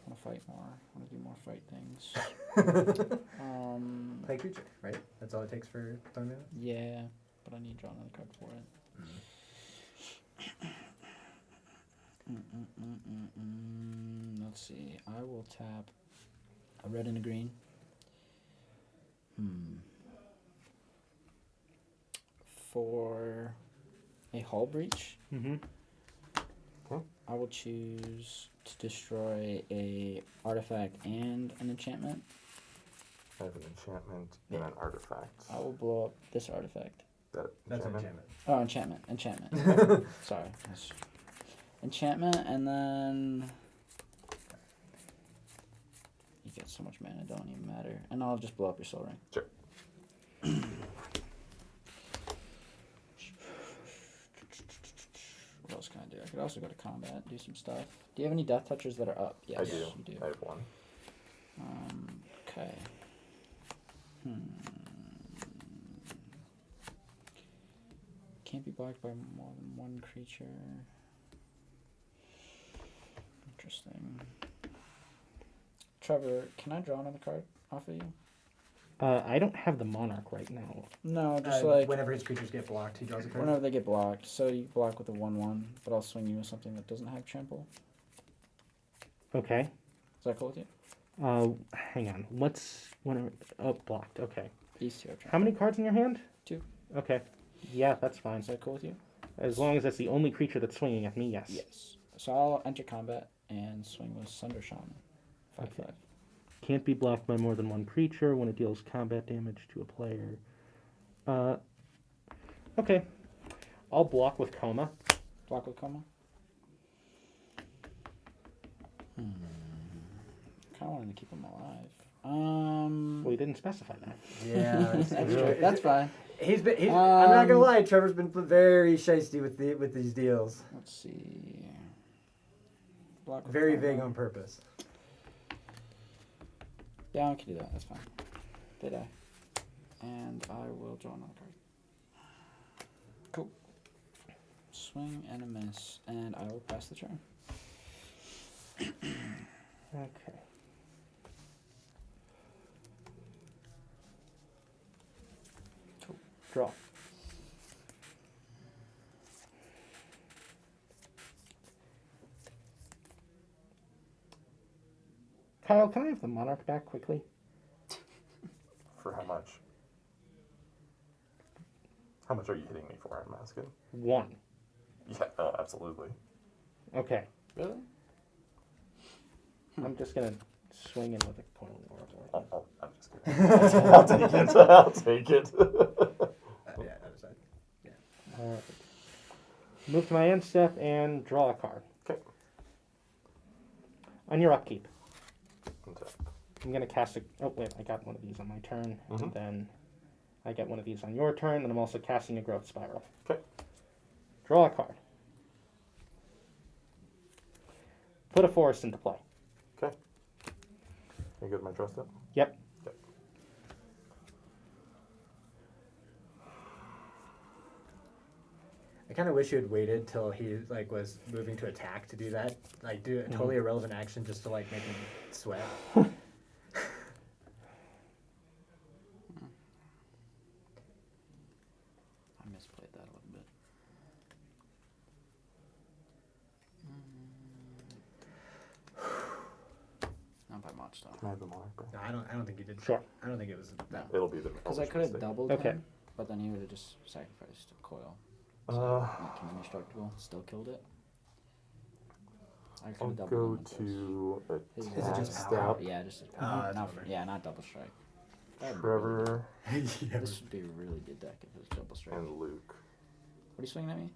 want to fight more. I want to do more fight things. Play creature, right? That's all it takes for Thorn Mammoth? Yeah, but I need to draw another card for it. Let's see. I will tap a red and a green. For a Hull Breach, Mm-hmm. I will choose to destroy a artifact and an enchantment. I have an enchantment and an artifact. I will blow up this artifact. That That's an enchantment? enchantment. Oh, enchantment. Sorry. Enchantment, and then you get so much mana, it don't even matter. And I'll just blow up your Soul Ring. Sure. What else can I do? I could also go to combat, do some stuff. Do you have any Death Touchers that are up? Yes, I do. you do. I have one. Okay. Can't be blocked by more than one creature. Interesting. Trevor, can I draw another card off of you? I don't have the Monarch right now. No, just like whenever his creatures get blocked, he draws a card. whenever they get blocked. So you block with a 1/1, but I'll swing you with something that doesn't have trample. Okay. Is that cool with you? Hang on. What's whenever? Oh, blocked. Okay. These two have trample. How many cards in your hand? 2. Okay. Yeah, that's fine. Is that cool with you? As long as that's the only creature that's swinging at me, yes. Yes. So I'll enter combat and swing with Sunder Shaman. 5/5. Okay. Can't be blocked by more than one creature when it deals combat damage to a player. Okay. I'll block with Coma. Block with Coma. Kind of wanted to keep him alive. Well, you didn't specify that. Yeah, That's true. That's fine. I'm not gonna lie. Trevor's been very shisty with these deals. Let's see. Block with Very Coma. vague on purpose. Yeah, I can do that. That's fine. They die. And I will draw another card. Cool. Swing and a miss. And I will pass the turn. Okay. Cool. Draw. Kyle, can I have the Monarch back quickly? For how much? How much are you hitting me for, I'm asking? 1. Yeah, oh, absolutely. Okay. Really? I'm just gonna Swinging with a coiling oracle. I'm just kidding. I'll take it. I'll take it. Yeah, other side. Alright. Move to my end step and draw a card. Okay. On your upkeep, Untap. I'm going to cast a... Oh, wait, I got one of these on my turn. Mhm. And then I get one of these on your turn, and I'm also casting a Growth Spiral. Okay. Draw a card. Put a forest into play. Okay. You good with my draw step? Yep. Okay. I kind of wish you had waited till he like was moving to attack to do that. Like do a totally irrelevant action just to like make him sweat. I misplayed that a little bit. Not by much though. Can I have the monarch, bro? No, I don't think you did. Sure. I don't think it was that. It'll be the. Because I could have doubled Okay. him, but then he would have just sacrificed a coil. Uh, Make him indestructible. Still killed it. I could I'll have doubled go him with this. to His Is it attack just step. power? Yeah, just his Oh, power. that's Not, over. yeah, not double strike. That'd be really Trevor Yeah. This would be a really good deck if it was double strike. What and Luke. are you swinging at me?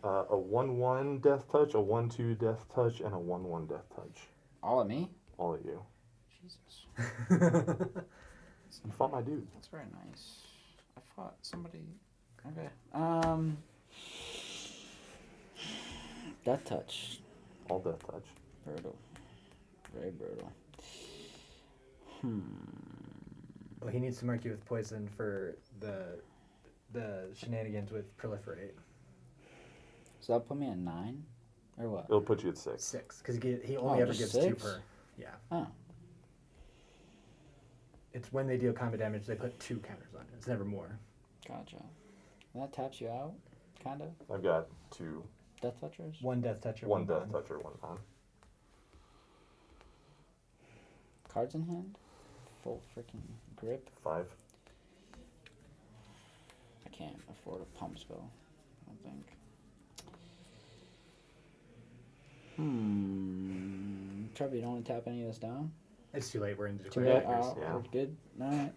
A 1/1 death touch, a 1/2 death touch, and a 1/1 death touch. All at me? All at you. Jesus. You fought my dude. That's very nice. I fought somebody. Okay. Death touch. All death touch. Brutal. Very brutal. Well, he needs to mark you with poison for the shenanigans with proliferate. So that put me at 9? Or what? It'll put you at 6. 6, because he only ever just gives 2 6? per. Yeah. Oh. It's when they deal combat damage, they put 2 counters on it. It's never more. Gotcha. That taps you out, kind of? I've got 2. Death touchers? 1 death toucher. 1 death bond. toucher, 1 on. Cards in hand? Full freaking grip? 5. I can't afford a pump spell, I don't think. Trevor, you don't want to tap any of this down? It's too late. We're into Too declare late? victors. yeah. We're good? Alright,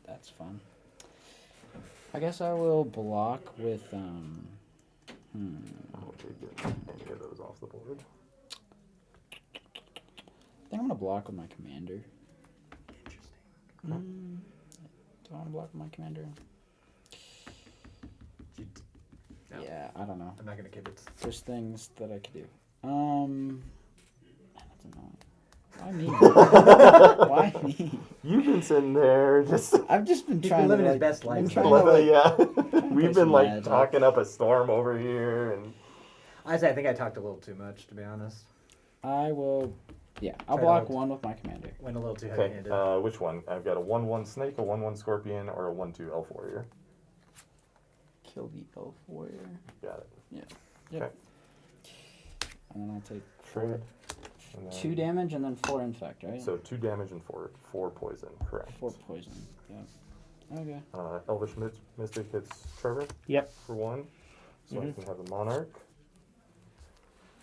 that's fun. I guess I will block with, I don't think get any of those off the board. I think I'm gonna block with my commander. Interesting. Do I want to block with my commander? No. Yeah, I don't know. I'm not going to kibitz. There's things that I could do. I don't know. Why me? Why me? You've been sitting there just I've just been He's trying been living to his like, best life. been man. trying to, like, yeah. play We've been some like Magic. talking up a storm over here, and Honestly, I think I talked a little too much, to be honest. I will. Yeah, I'll Try to block hold. one with my commander. Went a little too okay. heavy-handed. Which one? I've got a 1/1 snake, a 1/1 scorpion, or a 1/2 elf warrior. Kill the elf warrior. Got it. Yep. Okay. And then I'll take Trade. And then- 2 damage and then 4 infect, right? So 2 damage and 4 poison. Correct. 4 poison. Yep. Okay. Elvish Mystic hits Trevor. Yep. For 1. So I can have a monarch.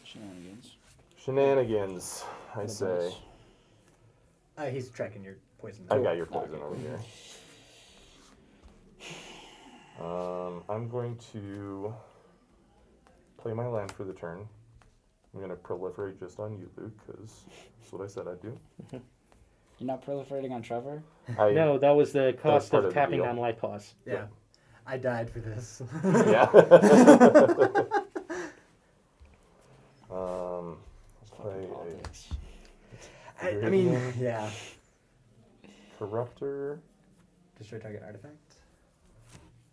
Shenanigans. Shenanigans, I What say. dice? He's tracking your poison. I though. got your Oh, poison okay. over here. I'm going to play my land for the turn. I'm going to proliferate just on you, Luke, because that's what I said I'd do. You're not proliferating on Trevor? No, that was the cost part of of the tapping deal. on light pause. Yeah. I died for this. Yeah. Play Fucking a politics. I mean, yeah. Corruptor. Destroy target artifact.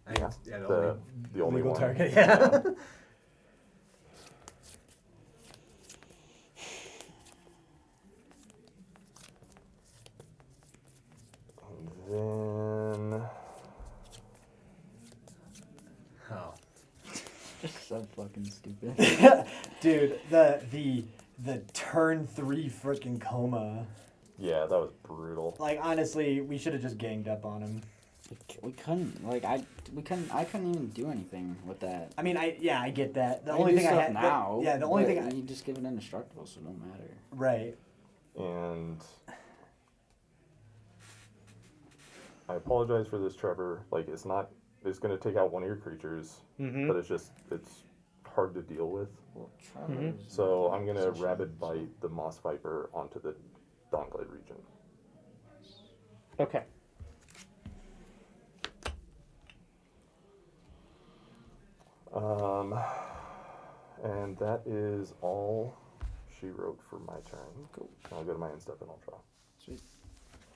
I Yeah, think it's- the only legal one. target, yeah. And then Oh. Just so fucking stupid. Dude, the turn 3 freaking coma. yeah, that was brutal. Like honestly, we should have just ganged up on him. We couldn't I couldn't even do anything with that. I mean, I get that. The We only do thing I stuff had now. the only but thing you just give it indestructible, so it don't matter. right. And I apologize for this, Trevor. Like, it's going to take out one of your creatures, Mm-hmm. but it's hard to deal with. Well, Trevor's So I'm going to position, Rabid so- Bite the Moss Viper onto the Dawnglade region. Okay. And that is all she wrote for my turn. Cool. I'll go to my end step and I'll draw. Sweet.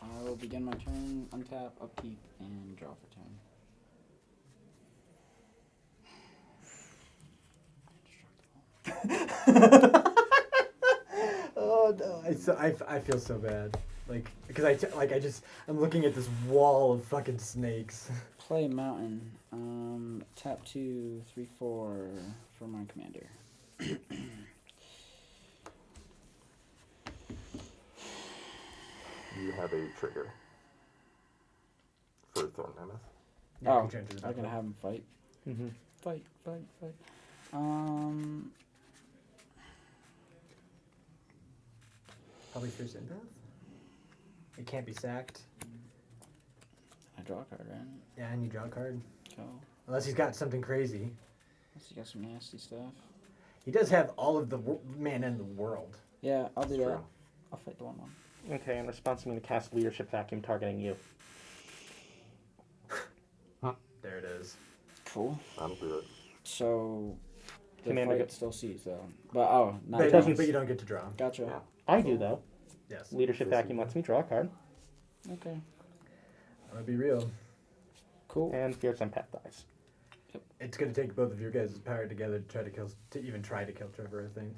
I will begin my turn, untap, upkeep, and draw for turn. Oh no, I feel so bad. Like, because I'm looking at this wall of fucking snakes. Play mountain. Tap 2, 3, 4 for my commander. You have a trigger for Thorn Mammoth. Oh, creature enters the I'm gonna battlefield. have him fight. Mm-hmm. Fight. Probably first empath. It can't be sacked. I draw a card, right? Yeah, and you draw a card. Go. Unless he's got something crazy. Unless you got some nasty stuff. He does have all of the mana in the world. Yeah, I'll do It's that. true. I'll fight the 1/1. Okay, in response, I'm going to cast Leadership Vacuum targeting you. There it is. Cool. That'll do it. So the Commander fight go- still sees though. But not But, doesn't- once. but you don't get to draw. Gotcha. Yeah. I do, though. Yes. Leadership Vacuum lets me draw a card, Okay. I'm gonna be real. Cool. and Fierce Empath dies. It's gonna take both of your guys' power together to try to kill, Trevor. I think.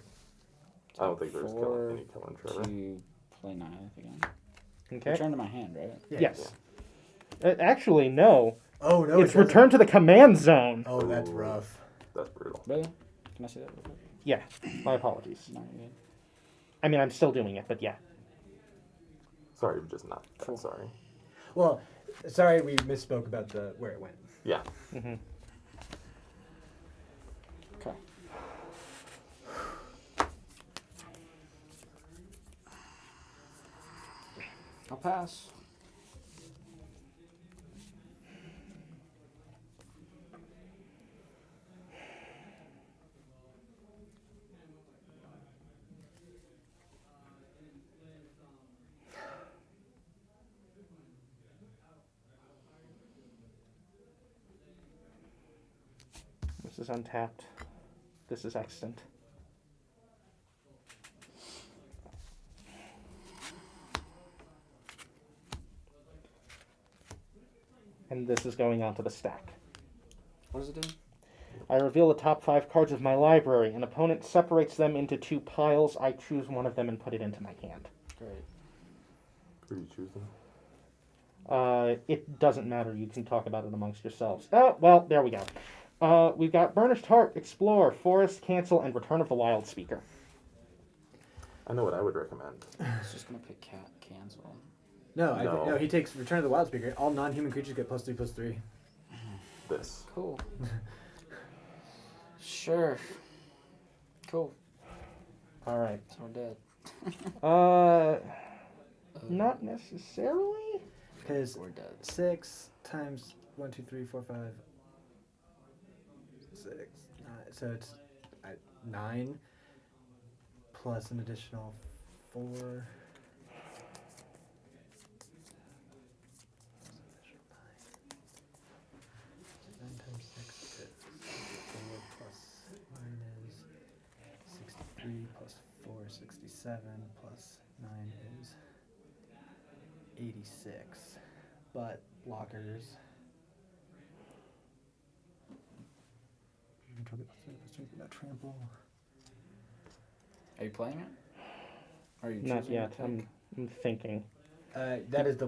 I don't think there's Four any killing Trevor. to play Nihilith again. Okay. Return to my hand, right? Yeah. Yes. Actually, no. Oh no! It's it doesn't. return to the command zone. Oh, that's Ooh. rough. That's brutal. Really? Can I see that real quick? Yeah. My apologies. No, you're good. I mean, I'm still doing it, but yeah. Sorry, I'm just not that Cool. sorry. Well, sorry we misspoke about where it went. Yeah. Mm-hmm. Okay. I'll pass. This is untapped. This is extant. And this is going onto the stack. What does it do? I reveal the top 5 cards of my library. An opponent separates them into 2 piles. I choose one of them and put it into my hand. Great. Who are you choosing? It doesn't matter. You can talk about it amongst yourselves. Oh, well, there we go. We've got Burnished Heart, Explore, Forest, Cancel, and Return of the Wild Speaker. I know what I would recommend. It's just gonna pick cancel. No, No. he takes Return of the Wild Speaker. All non-human creatures get +3/+3. This. Cool. Sure. Cool. All right. So we're dead. Not necessarily. Because We're dead. 6 times 1, 2, 3, 4, 5, 6, 9. So it's 9 plus an additional 4. 9 times 6 is 4 plus 9 is 63 plus 4 is 67 plus 9 is 86. But blockers. Not trample. Are you playing it? Or are you Not choosing yet. to take? I'm thinking. That is the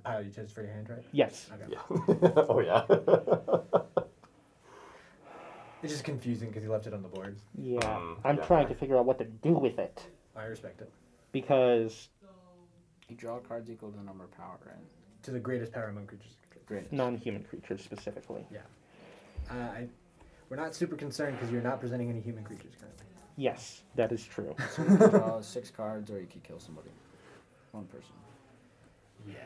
pile you chose for your hand, right? Yes. Okay. Yeah. Oh, yeah. It's just confusing because you left it on the board. Yeah. I'm yeah. trying to figure out what to do with it. I respect it. Because You draw cards equal to the number of power, right? to the greatest power among creatures. Great. Non-human creatures specifically. We're not super concerned because you're not presenting any human creatures currently. Yes, that is true. So you can draw 6 cards, or you can kill somebody. One person. Yes.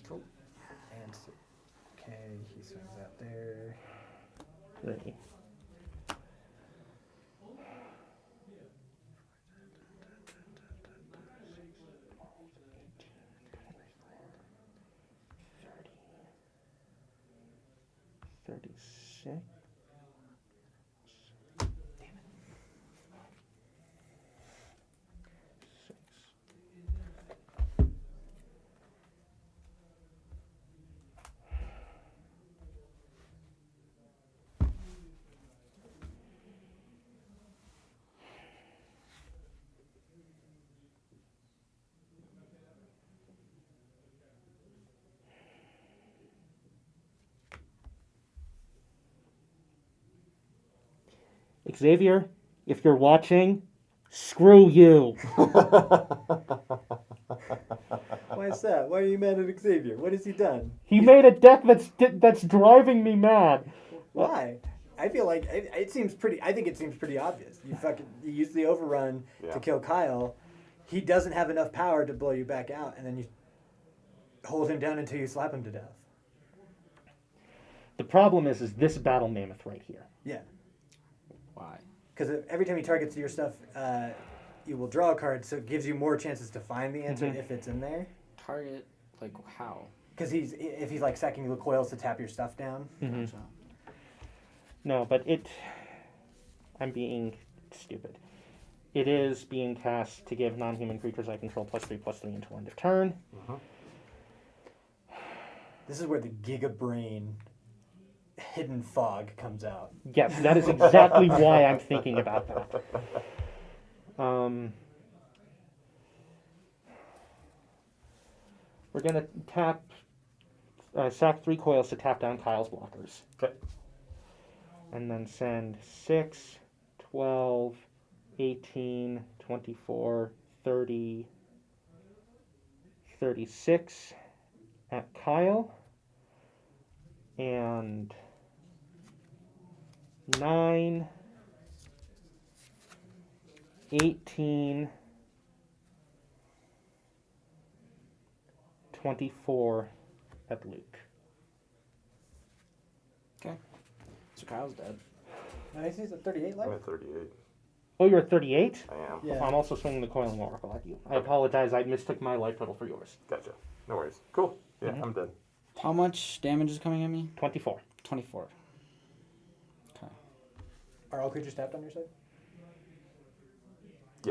Cool. And okay, he swings out there. Ready. Six. Xavier, if you're watching, screw you. Why is that? Why are you mad at Xavier? What has he done? He made a deck that's driving me mad. Why? I feel like it seems pretty. I think it seems pretty obvious. You use the overrun Yeah. to kill Kyle. He doesn't have enough power to blow you back out, and then you hold him down until you slap him to death. The problem is this battle mammoth right here. Yeah, Why? because every time he targets your stuff, you will draw a card, so it gives you more chances to find the answer Mhm. if it's in there. Target, like, how? Because if he's like sacking the coils to tap your stuff down. Mhm. Gotcha. No, but I'm being stupid. It is being cast to give non-human creatures I control +3/+3 until end of turn. Mhm. This is where the Giga Brain hidden fog comes out. Yes, that is exactly why I'm thinking about that. We're going to sack 3 coils to tap down Kyle's blockers. Okay. And then send 6, 12, 18, 24, 30, 36 at Kyle. And 9, 18, 24 at Luke. Okay. So Kyle's dead. And I see it's at 38 I'm life. at 38. Oh, you're at 38? I am. Yeah. I'm also swinging the Coiling Oracle at you. I apologize, I mistook my life total for yours. Gotcha. No worries. Cool. Yeah, Mhm. I'm dead. How much damage is coming at me? 24. 24. Okay. Are all creatures tapped on your side?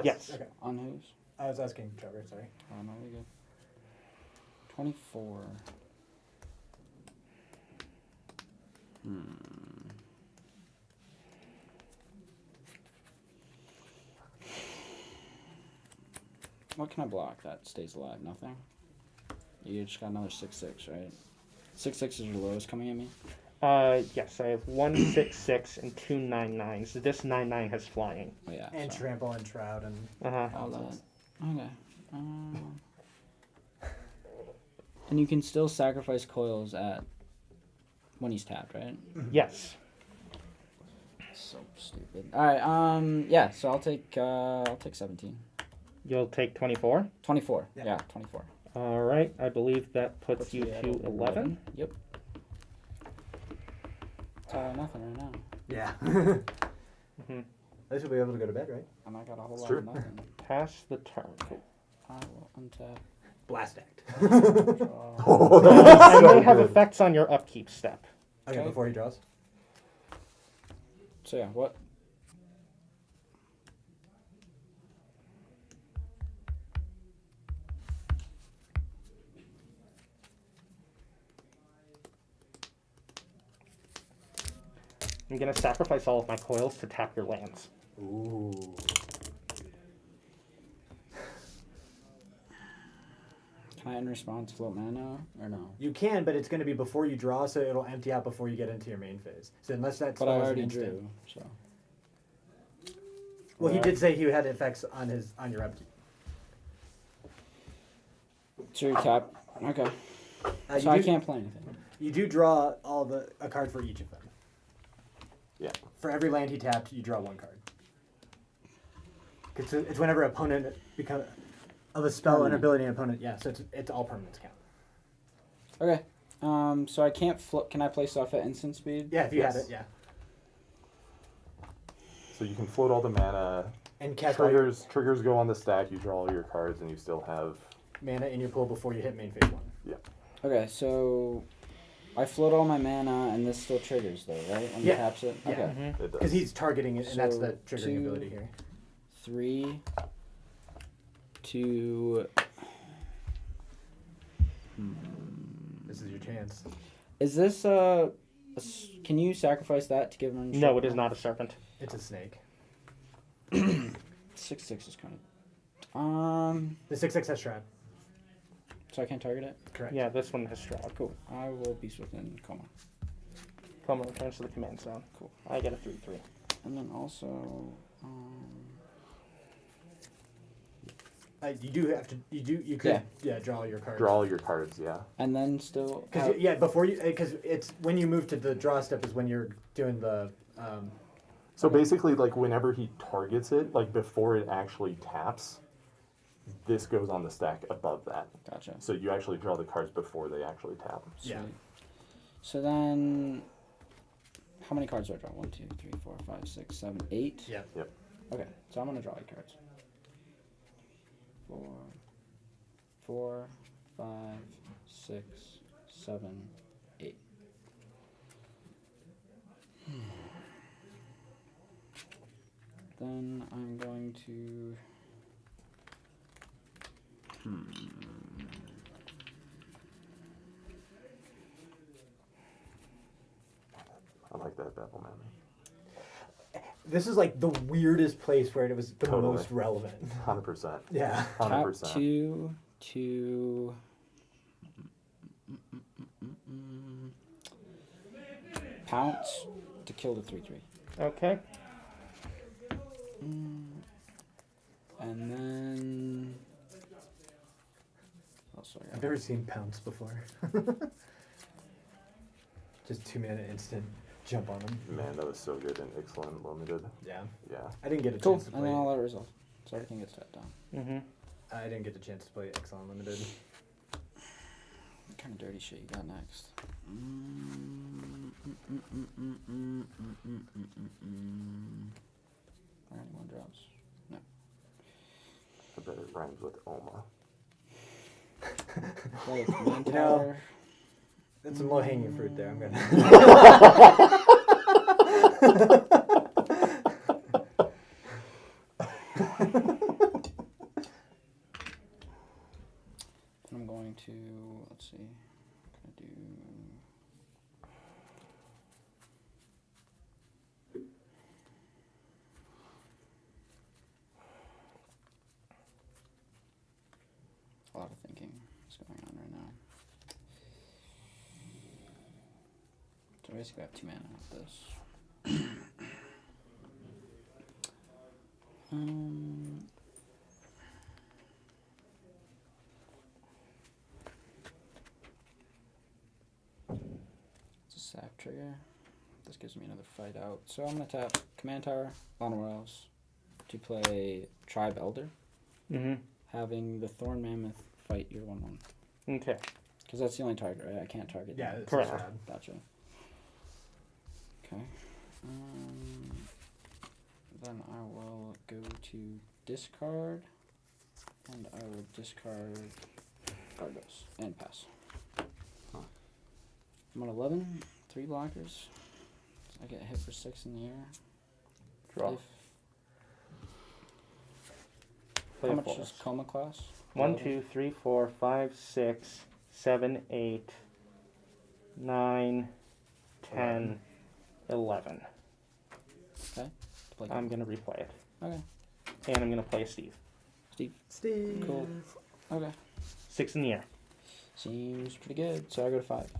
Yes. Okay. On whose? I was asking Trevor. Sorry. Oh, no, we good. 24. What can I block that stays alive? Nothing? You just got another 6/6, right? 6/6 is your lowest coming at me? Yes, I have 1, 6, 6, and 2 9 9s. This 9 9 has flying. Oh, yeah. And so trample and shroud and all that. Okay. And you can still sacrifice coils at when he's tapped, right? Yes. So stupid. All right. Yeah. So I'll take 17. You'll take 24. 24. Yeah. Yeah. 24. All right, I believe that puts you at to 11. Yep. It's all or nothing right now. yeah. Mhm. At least we'll be able to go to bed, right? And I got a whole It's lot true. of nothing. Pass the turn. I will untap. Blast act. Draw. Oh, that I was so may have good. effects on your upkeep step. Okay, Okay. before he draws. So yeah, what? I'm going to sacrifice all of my coils to tap your lands. Ooh. Can I in response float mana or no? You can, but it's going to be before you draw, so it'll empty out before you get into your main phase. So unless that But I spell is an already instant. drew. So Well, he did say he had effects on your upkeep. so you tap Okay. You So I do- can't play anything. You do draw a card for each of them. Yeah. For every land he tapped, you draw one card. It's whenever opponent become of a spell and Permanent. ability and opponent. Yeah, so it's all permanents count. Okay. So I can't flip. Can I play stuff at instant speed? Yeah, if you Yes. had it, yeah. So you can float all the mana. And cast all your Triggers go on the stack. You draw all your cards, and you still have. mana in your pool before you hit main phase 1. Okay, so I float all my mana, and this still triggers, though, right? When he Yeah. taps it? Yeah. Okay. It does. Because he's targeting it, and that's So the triggering 2, ability here. 3, 2. This is your chance. Is this can you sacrifice that to give him? No, it is not a serpent. It's a snake. 6/6 is kind of. The 6/6 has trap. So I can't target it. Correct. Yeah, this one has Stroud. Cool. I will Beast Within Coma. Coma returns to the command zone. Cool. I get a 3/3. And then also, You do have to. You could. Yeah. Draw your cards. Draw all your cards. Yeah. and then still. Because before you, because it's when you move to the draw step is when you're doing the. So Okay. basically, like whenever he targets it, like before it actually taps, this goes on the stack above that. Gotcha. So you actually draw the cards before they actually tap. Yeah. Sweet. So then, how many cards do I draw? 1, 2, 3, 4, 5, 6, 7, 8. Yeah. Okay, so I'm gonna draw 8 cards. 4, 5, 6, 7, 8. Then I'm going to. I like that Bevel Man. This is like the weirdest place where it was the Totally. most relevant. 100%. Yeah. Tap 100%. 2 to. Pounce to kill the 3/3. Okay. And then. What else do I I've got? never seen pounce before. Just 2 mana instant jump on him. Man, that was so good in Excellent Limited. Yeah. Yeah. I didn't get a Cool, chance to and play. then I'll let it resolve. So everything gets tapped down. Mm-hmm. I didn't get the chance to play Exile Unlimited. What kind of dirty shit you got next? Are anyone drops? No. I bet it rhymes with Oma. Play a command You know- tower. That's some low hanging fruit there. I'm gonna. I'm going to, let's see, gonna do. A lot of thinking is going on right now. So basically I have 2 mana with this. It's a sap trigger. This gives me another fight out. So I'm gonna tap Command Tower, Llanowar Elves, to play Tribe Elder, Mm-hmm. having the Thorn Mammoth fight your 1/1. Okay. Because that's the only target, right? I can't target. Yeah, them. it's Correct. sad. Gotcha. Okay. Then I will go to discard, and I will discard Gargos and pass. I'm on 11, 3 blockers. I get hit for 6 in the air. Draw. Play How a much forest. is Coma class? 1, 2, 3, 4, 5, 6, 7, 8, 9, 10, 11. Okay. To play I'm gonna replay it, Okay. and I'm gonna play a Steve. Steve. Cool. Okay. 6 in the air. Seems pretty good. So I go to 5.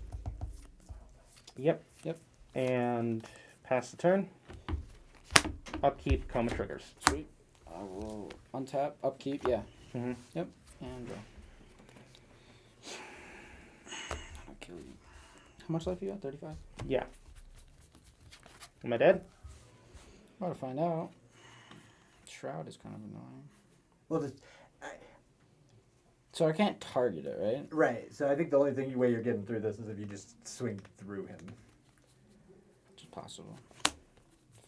Yep. Yep. And pass the turn. Upkeep, Coma triggers. Sweet. I will untap, upkeep, yeah. Mm-hmm. Yep. And draw. How much life you got? 35? Yeah. Am I dead? About to find out. Shroud is kind of annoying. Well, So I can't target it, right? right. So I think the only way you're getting through this is if you just swing through him. Which is possible.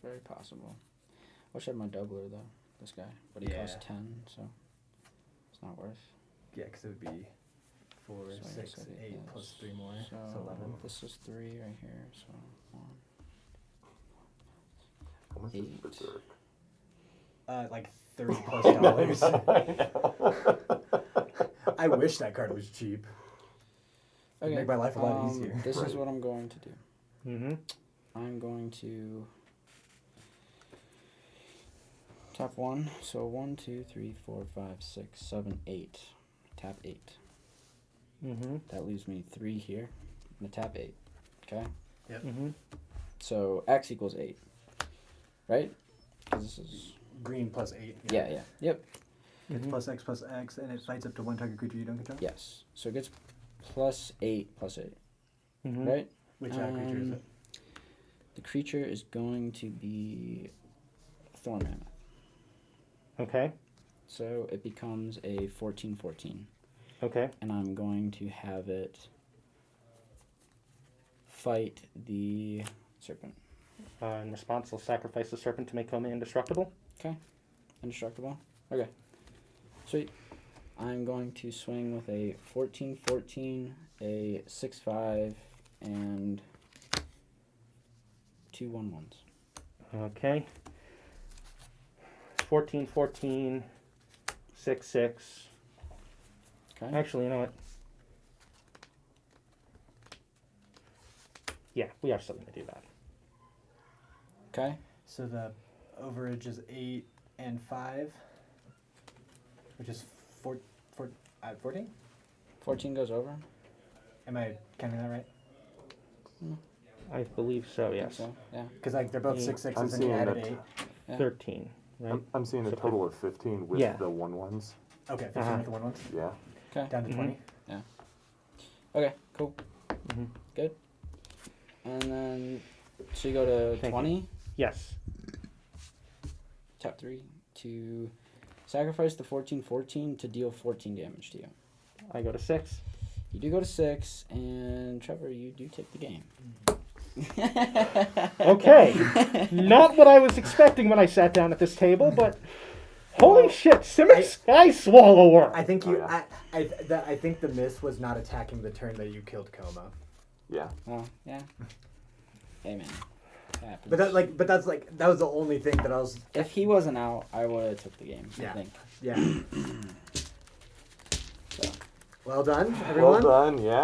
Very possible. Wish I had my doubler, though. This guy. But he costs 10, so it's not worth. Yeah, because it would be 4, So I 6, guess I 8 did plus this. 3 more. So So 11. this is 3 right here, so 1. How much is 8. Berserk? Like $30 plus. I know. I wish that card was cheap. It'd make my life a lot easier. This is Right. what I'm going to do. Mm-hmm. I'm going to tap 1. So 1, 2, 3, 4, 5, 6, 7, 8. Tap 8. Mm-hmm. That leaves me 3 here. I'm gonna tap 8. Okay. Mm-hmm. So X equals 8. Right? 'Cause this is Green plus 8. yeah. Yep. It's plus X, and it fights up to 1 target creature you don't control. Yes. So it gets plus 8 plus 8. Mm-hmm. Right? Which creature is it? The creature is going to be Thorn Mammoth. Okay. So it becomes a 14/14. Okay. And I'm going to have it fight the serpent. In response, I'll sacrifice the serpent to make Koma indestructible. Indestructible. Okay. Sweet. I'm going to swing with a 14/14, a 6/5, and 2 1/1s. Okay. 14/14, 6/6. Okay. Actually, you know what? Yeah, we are still going to do that. Okay. So the overage is 8 and 5, which is 14? 14 goes over. Am I counting that right? I believe so, I think yes. so. Yeah. Because like they're both Yeah. 6 I'm 6s and you seeing added that. 8. Yeah. 13, right? I'm seeing a So total of 15 with Yeah. the 1/1s. Okay, 15 Uh-huh. with the 1 ones. Yeah. Okay. Down to Mhm. 20. Okay. Cool. Mhm. Good. And then, so you go to Thank you. 20. Yes. Tap 3 to sacrifice the 14/14 to deal 14 damage to you. I go to 6. You do go to 6, and Trevor, you do take the game. Okay. Not what I was expecting when I sat down at this table, but holy shit, Simic Sky Swallower! I think Oh, you. yeah. I think the miss was not attacking the turn that you killed Coma. Yeah. Oh, yeah. Hey, man. Happens. But that was the only thing that I was. If he wasn't out, I would have took the game, Yeah. I think. Yeah. So. Well done, everyone. Well done. Yeah.